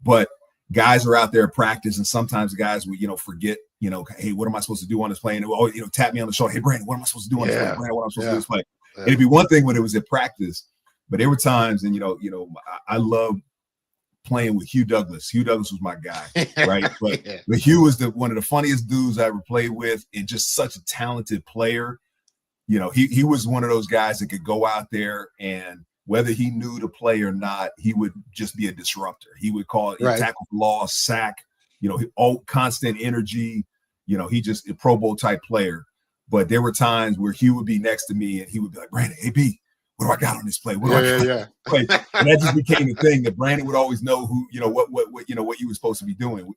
But guys are out there at practice, and sometimes guys will, forget, hey, what am I supposed to do on this play? And tap me on the shoulder. Hey, Brandon, what am I supposed to do on this play? Brandon, what am I supposed to do on this play? Yeah. It'd be one thing when it was at practice, but there were times, and I love playing with Hugh Douglas. Hugh Douglas was my guy, right? But Hugh was one of the funniest dudes I ever played with, and just such a talented player. He was one of those guys that could go out there, and whether he knew the play or not, he would just be a disruptor. He would call it tackle for loss, sack, all constant energy. He just a Pro Bowl type player. But there were times where Hugh would be next to me, and he would be like, Brandon, hey, B, what do I got on this play? What do I got? Play? And that just became a thing that Brandon would always know who, what you were supposed to be doing.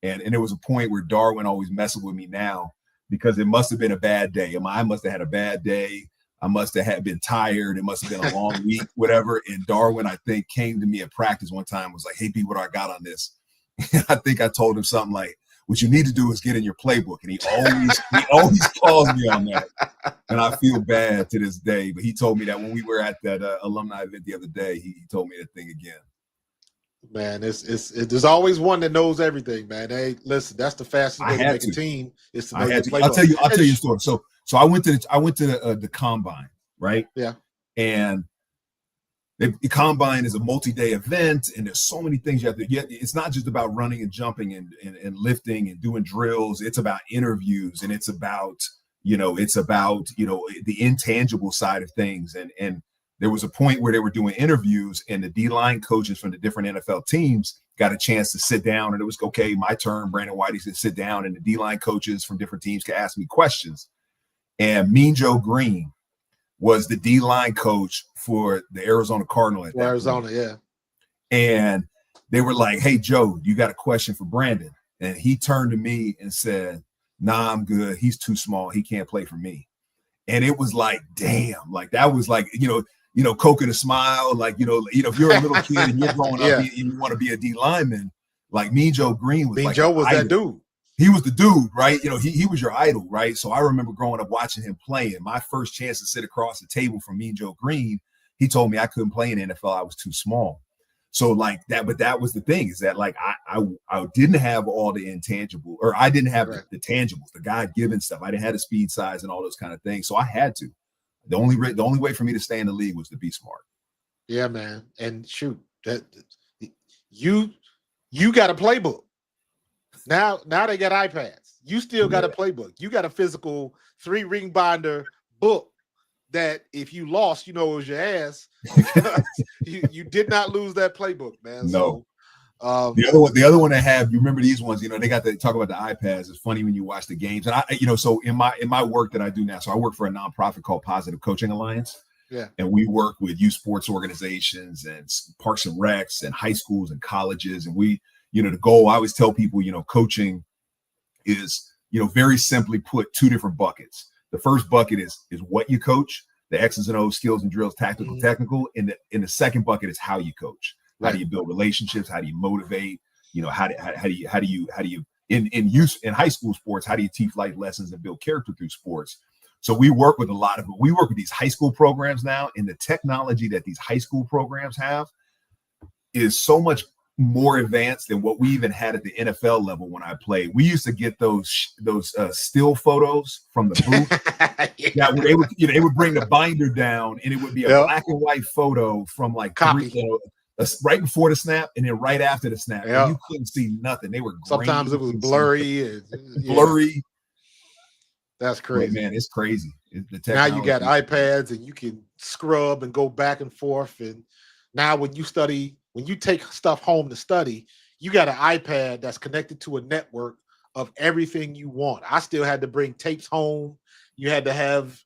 And there was a point where Darwin always messing with me now because it must have been a bad day. I must have had a bad day. I must have been tired. It must have been a long week, whatever. And Darwin, I think, came to me at practice one time, was like, hey, B, what do I got on this? And I think I told him something like, what you need to do is get in your playbook. And he always calls me on that. And I feel bad to this day. But he told me that when we were at that alumni event the other day, he told me that thing again. Man, there's always one that knows everything, man. Hey, listen, that's the fastest way to make a team is to know your playbook. I'll tell you a story. So I went to the combine, right? Yeah. And the combine is a multi-day event, and there's so many things you have to get. It's not just about running and jumping and lifting and doing drills. It's about interviews, and it's about the intangible side of things. And there was a point where they were doing interviews, and the D-line coaches from the different NFL teams got a chance to sit down, and it was, okay, my turn. Brandon Whitey said, sit down, and the D-line coaches from different teams could ask me questions. And Mean Joe Green was the D-line coach for the Arizona Cardinals at that Arizona, point. yeah. And they were like, hey, Joe, you got a question for Brandon? And he turned to me and said, nah, I'm good. He's too small. He can't play for me. And it was like, damn, like that was like, coking a smile, like, if you're a little kid and you're growing up and you want to be a D lineman, like Mean Joe Green was Mean Joe was that dude. He was the dude, right? He was your idol, right? So I remember growing up watching him play, and my first chance to sit across the table from Mean Joe Green, he told me I couldn't play in the NFL. I was too small. So like that, but that was the thing, is that like I didn't have all the intangible, or I didn't have the tangibles, the God-given stuff. I didn't have the speed, size, and all those kind of things. So I had to. The only way for me to stay in the league was to be smart. Yeah, man. And shoot, that you got a playbook. Now they got iPads. You still got a playbook. You got a physical 3-ring binder book that if you lost, it was your ass. you did not lose that playbook, man. No. So, the other one I have, you remember these ones? They got to talk about the iPads. It's funny when you watch the games, and so in my work that I do now, so I work for a nonprofit called Positive Coaching Alliance. Yeah. And we work with youth sports organizations and parks and recs and high schools and colleges, and we. The goal, I always tell people, coaching is, very simply put, 2 different buckets. The first bucket is what you coach, the X's and O's, skills and drills, tactical, technical. And the second bucket is how you coach. How do you build relationships? How do you motivate? How do you in high school sports, how do you teach life lessons and build character through sports? So we work with these high school programs now, and the technology that these high school programs have is so much more advanced than what we even had at the NFL level when I played. We used to get those still photos from the booth. Yeah, where they would bring the binder down, and it would be a black and white photo from like right before the snap, and then right after the snap. And you couldn't see nothing. They were sometimes it was blurry. Blurry. That's crazy, but man. It's crazy. Now you got iPads, and you can scrub and go back and forth. And now when you take stuff home to study, you got an iPad that's connected to a network of everything you want. I still had to bring tapes home. You had to have,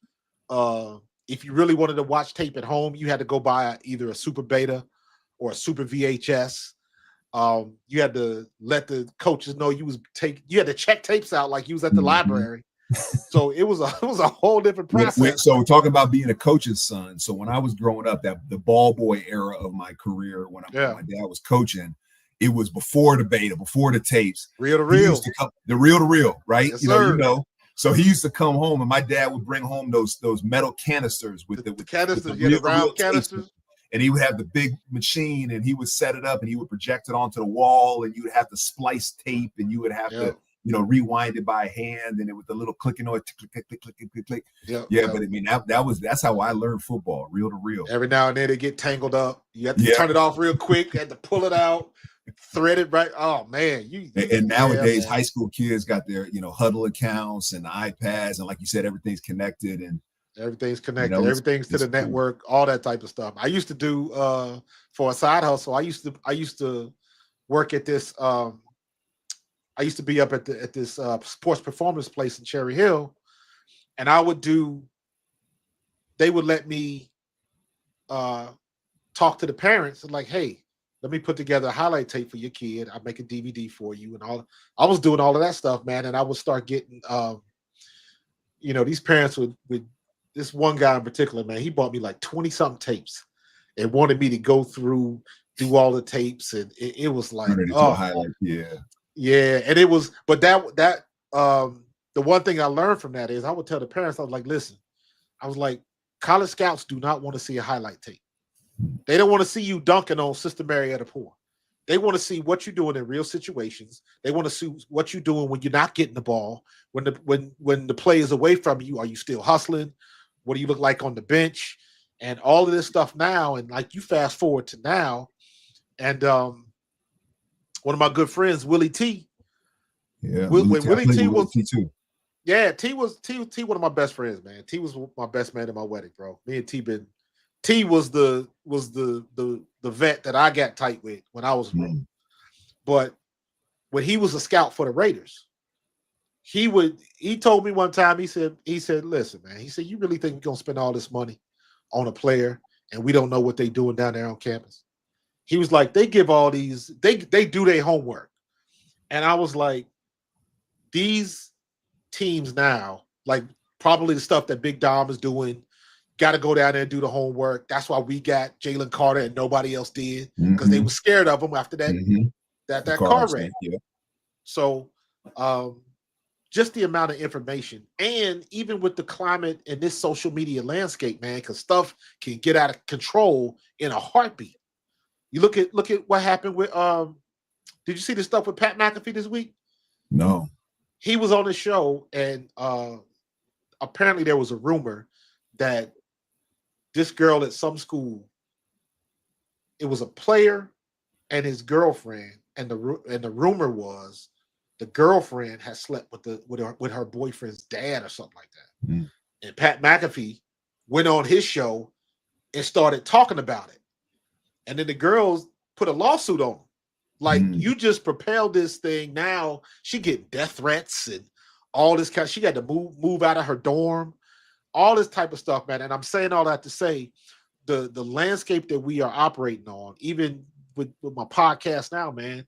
if you really wanted to watch tape at home, you had to go buy either a Super Beta or a Super VHS. You had to let the coaches know you had to check tapes out like you was at the library. So it was a whole different process. So talking about being a coach's son. So when I was growing up, that the ball boy era of my career, when my dad was coaching, it was before the beta, before the tapes. Reel to reel. The reel to reel, right? Yes, you know. So he used to come home, and my dad would bring home those metal canisters with the canisters, the round canisters. And he would have the big machine, and he would set it up, and he would project it onto the wall, and you would have to splice tape, and you would have to rewind it by hand, and it with the little clicking noise, click, click, click, click, click, click. But I mean that's how I learned football, reel to reel. Every now and then they get tangled up. You have to turn it off real quick. You have to pull it out, thread it right. Oh man, and nowadays high school kids got their Huddle accounts and the iPads, and like you said, everything's connected and everything's connected. Everything's to the network, all that type of stuff. I used to do for a side hustle. I used to work at this. I used to be up at this sports performance place in Cherry Hill, and they would let me talk to the parents and like, hey, let me put together a highlight tape for your kid. I make a DVD for you and all. I was doing all of that stuff, man, and I would start getting, these parents would this one guy in particular, man, he bought me like 20-something tapes and wanted me to go through, do all the tapes, and it was like, a highlight, yeah, and it was, but the one thing I learned from that is I would tell the parents, I was like, listen, I was like, college scouts do not want to see a highlight tape. They don't want to see you dunking on Sister Marietta Poor. They want to see what you're doing in real situations. They want to see what you're doing when you're not getting the ball, when the play is away from you. Are you still hustling? What do you look like on the bench? And all of this stuff now, and like you fast forward to now, and one of my good friends, Willie T. Yeah, Willie T was too. Yeah, T was one of my best friends, man. T was my best man at my wedding, bro. Me and T was the vet that I got tight with when I was broke. But when he was a scout for the Raiders, he told me one time, he said, listen, man, he said, you really think we're gonna spend all this money on a player and we don't know what they doing down there on campus? He was like, they give all these, they do their homework. And I was like, these teams now, like probably the stuff that Big Dom is doing, got to go down there and do the homework. That's why we got Jalen Carter and nobody else did, because they were scared of him after that that car wreck. Yeah. So just the amount of information, and even with the climate and this social media landscape, man, because stuff can get out of control in a heartbeat. You look at what happened with did you see the stuff with Pat McAfee this week? No. He was on the show, and apparently there was a rumor that this girl at some school, it was a player and his girlfriend, and the rumor was the girlfriend had slept with her boyfriend's dad or something like that. And Pat McAfee went on his show and started talking about it. And then the girls put a lawsuit on him. Like, you just propelled this thing. Now she getting death threats and all this kind of, she got to move out of her dorm, all this type of stuff, man. And I'm saying all that to say the landscape that we are operating on, even with my podcast now, man,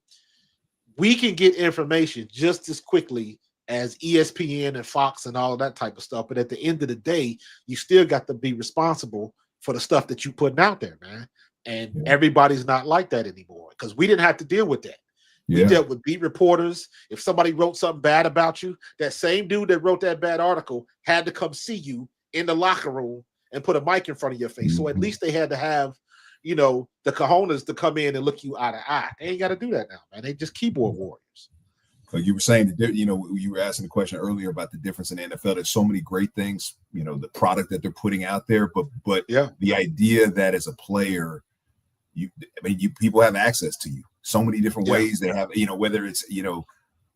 we can get information just as quickly as ESPN and Fox and all of that type of stuff. But at the end of the day, you still got to be responsible for the stuff that you're putting out there, man. And everybody's not like that anymore, because we didn't have to deal with that. We dealt with beat reporters. If somebody wrote something bad about you, that same dude that wrote that bad article had to come see you in the locker room and put a mic in front of your face. So at least they had to have the cojones to come in and look you eye to eye. They ain't got to do that now, man. They just keyboard warriors. But you were saying that, you were asking the question earlier about the difference in the NFL. There's so many great things, the product that they're putting out there, but yeah, the idea that as a player, people have access to you so many different ways. They have, whether it's,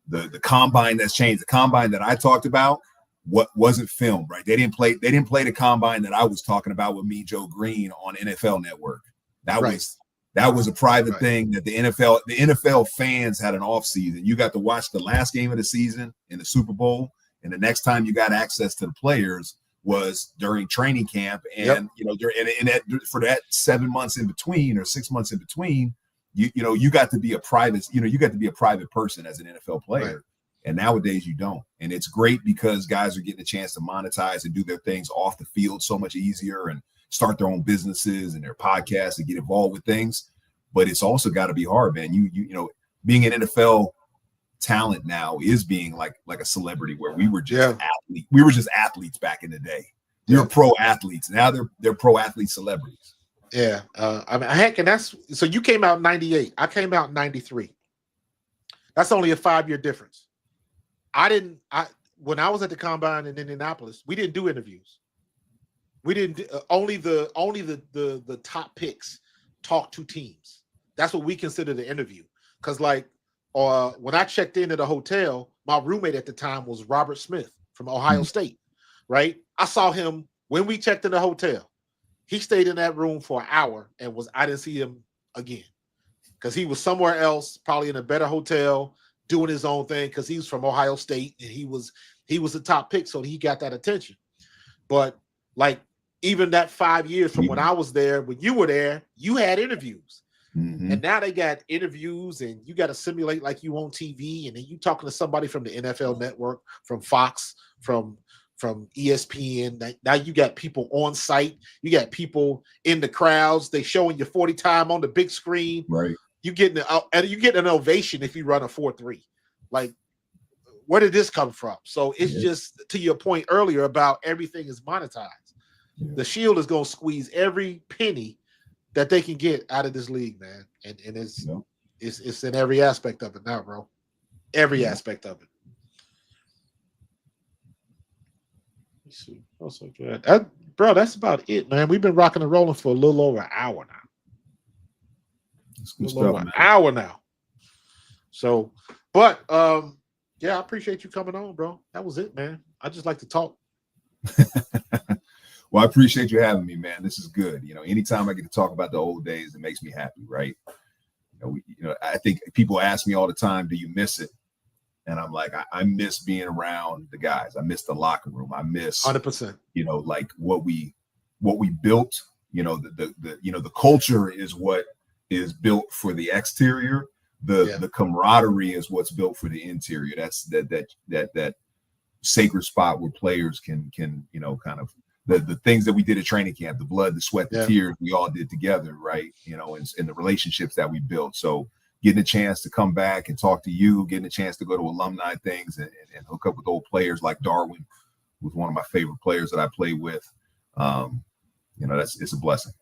the combine that's changed, the combine that I talked about, what wasn't filmed, right? They didn't play the combine that I was talking about with me, Joe Green, on NFL Network. That was a private thing that the NFL fans had an off season. You got to watch the last game of the season in the Super Bowl, and the next time you got access to the players was during training camp. And for that 7 months in between or 6 months in between, you got to be a private person as an NFL player. Right. And nowadays you don't. And it's great because guys are getting a chance to monetize and do their things off the field so much easier and start their own businesses and their podcasts and get involved with things. But it's also got to be hard, man. Being an NFL talent now is being like a celebrity, where we were just athletes. We were just athletes back in the day. We were pro athletes. Now they're pro athlete celebrities. Yeah. Heck, and so you came out in 98. I came out in 93. That's only a 5-year difference. When I was at the combine in Indianapolis, we didn't do interviews. We didn't only the top picks talk to teams. That's what we consider the interview. Because when I checked into the hotel, my roommate at the time was Robert Smith from Ohio State, right? I saw him when we checked in the hotel. He stayed in that room for an hour and I didn't see him again because he was somewhere else, probably in a better hotel, doing his own thing because he was from Ohio State and he was the top pick, so he got that attention. But even that 5 years from when I was there, when you were there, you had interviews. Mm-hmm. And now they got interviews and you got to simulate like you on TV, and then you talking to somebody from the NFL Network, from Fox, from ESPN. Now you got people on site. You got people in the crowds. They showing your 40 time on the big screen. Right. You get an ovation if you run a 4.3. Where did this come from? So it's just to your point earlier about everything is monetized. Yeah. The Shield is going to squeeze every penny that they can get out of this league, man. And it's in every aspect of it now, bro. Every aspect of it. Let's see. Also good. Bro, that's about it, man. We've been rocking and rolling for a little over an hour now. That's good stuff, man. An hour now. So, but I appreciate you coming on, bro. That was it, man. I just like to talk. Well, I appreciate you having me, man. This is good. Anytime I get to talk about the old days, it makes me happy, right? I think people ask me all the time, do you miss it? And I'm like, I miss being around the guys. I miss the locker room. I miss 100%. What we built. The culture is what is built for the exterior. The camaraderie is what's built for the interior. That's that sacred spot where players can kind of the things that we did at training camp, the blood, the sweat, the tears we all did together, right? And the relationships that we built. So getting a chance to come back and talk to you, getting a chance to go to alumni things and hook up with old players like Darwin, who's one of my favorite players that I play with. It's a blessing.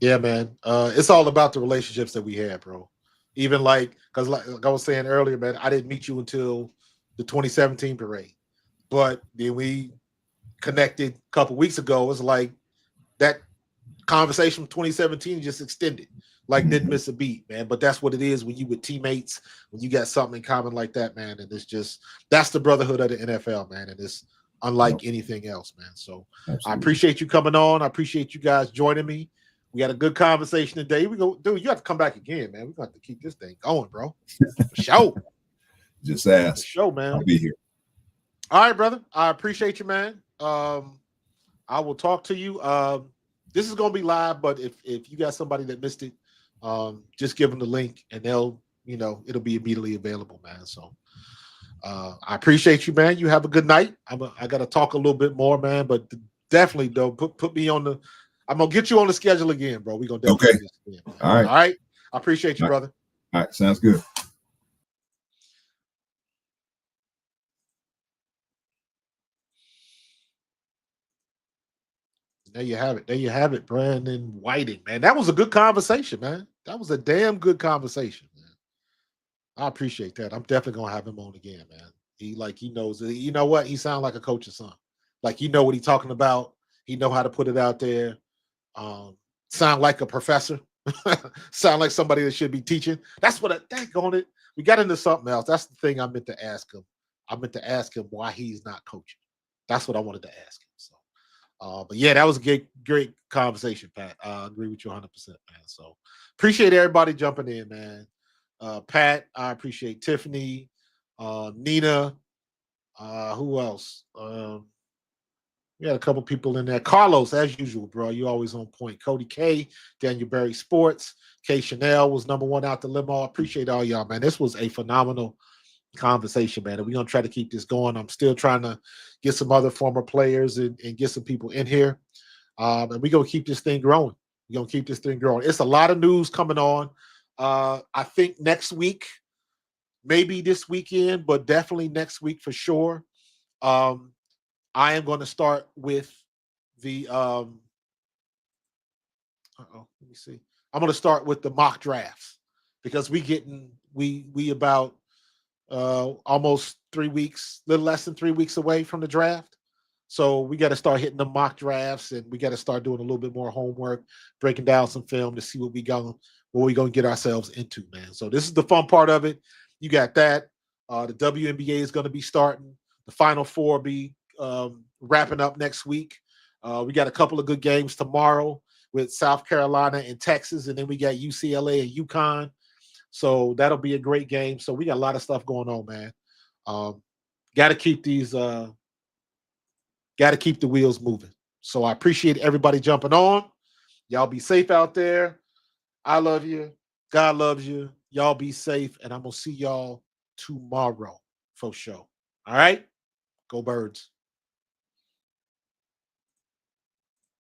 Yeah, man. It's all about the relationships that we had, bro. Even because like I was saying earlier, man, I didn't meet you until the 2017 parade. But then we connected a couple weeks ago. It was like that conversation from 2017 just extended. Didn't miss a beat, man. But that's what it is when you with teammates, when you got something in common like that, man. And that's the brotherhood of the NFL, man. And it's unlike anything else, man. So absolutely. I appreciate you coming on. I appreciate you guys joining me. We had a good conversation today. Dude, you have to come back again, man. We're going to have to keep this thing going, bro. For sure. Just ask. For sure, man. I'll be here. All right, brother. I appreciate you, man. I will talk to you. This is going to be live, but if you got somebody that missed it, just give them the link and it'll be immediately available, man. So I appreciate you, man. You have a good night. I got to talk a little bit more, man, but definitely though, put me on I'm going to get you on the schedule again, bro. We're going to definitely do this again, All right. All right. I appreciate you, brother. All right. Sounds good. There you have it. There you have it, Brandon Whiting, man. That was a good conversation, man. That was a damn good conversation, man. I appreciate that. I'm definitely gonna have him on again, man. He knows. You know what? He sounds like a coach's son. Like he know what he's talking about. He know how to put it out there. Sound like a professor. Sound like somebody that should be teaching. That's what I think on it. We got into something else. That's the thing I meant to ask him. I meant to ask him why he's not coaching. That's what I wanted to ask him. So, but yeah, that was a great conversation, Pat. I agree with you 100%, man. So appreciate everybody jumping in, man. Pat, I appreciate Tiffany, Nina. Who else? We had a couple people in there. Carlos, as usual, bro. You always on point. Cody K, Daniel Berry Sports, K Chanel was #1 out the limo. Appreciate all y'all, man. This was a phenomenal conversation, man. And we're gonna try to keep this going. I'm still trying to get some other former players and get some people in here. And we're gonna keep this thing growing. We're gonna keep this thing growing. It's a lot of news coming on. I think next week, maybe this weekend, but definitely next week for sure. I am going to start with the let me see. I'm going to start with the mock drafts because we about almost 3 weeks, little less than 3 weeks away from the draft. So we got to start hitting the mock drafts and we got to start doing a little bit more homework, breaking down some film to see what we're going to get ourselves into, man. So this is the fun part of it. You got that. The WNBA is going to be starting. The Final Four be wrapping up next week. We got a couple of good games tomorrow with South Carolina and Texas, and then we got UCLA and UConn. So that'll be a great game. So we got a lot of stuff going on, man. Got to keep the wheels moving. So I appreciate everybody jumping on. Y'all be safe out there. I love you. God loves you. Y'all be safe, and I'm gonna see y'all tomorrow for sure. All right, go Birds.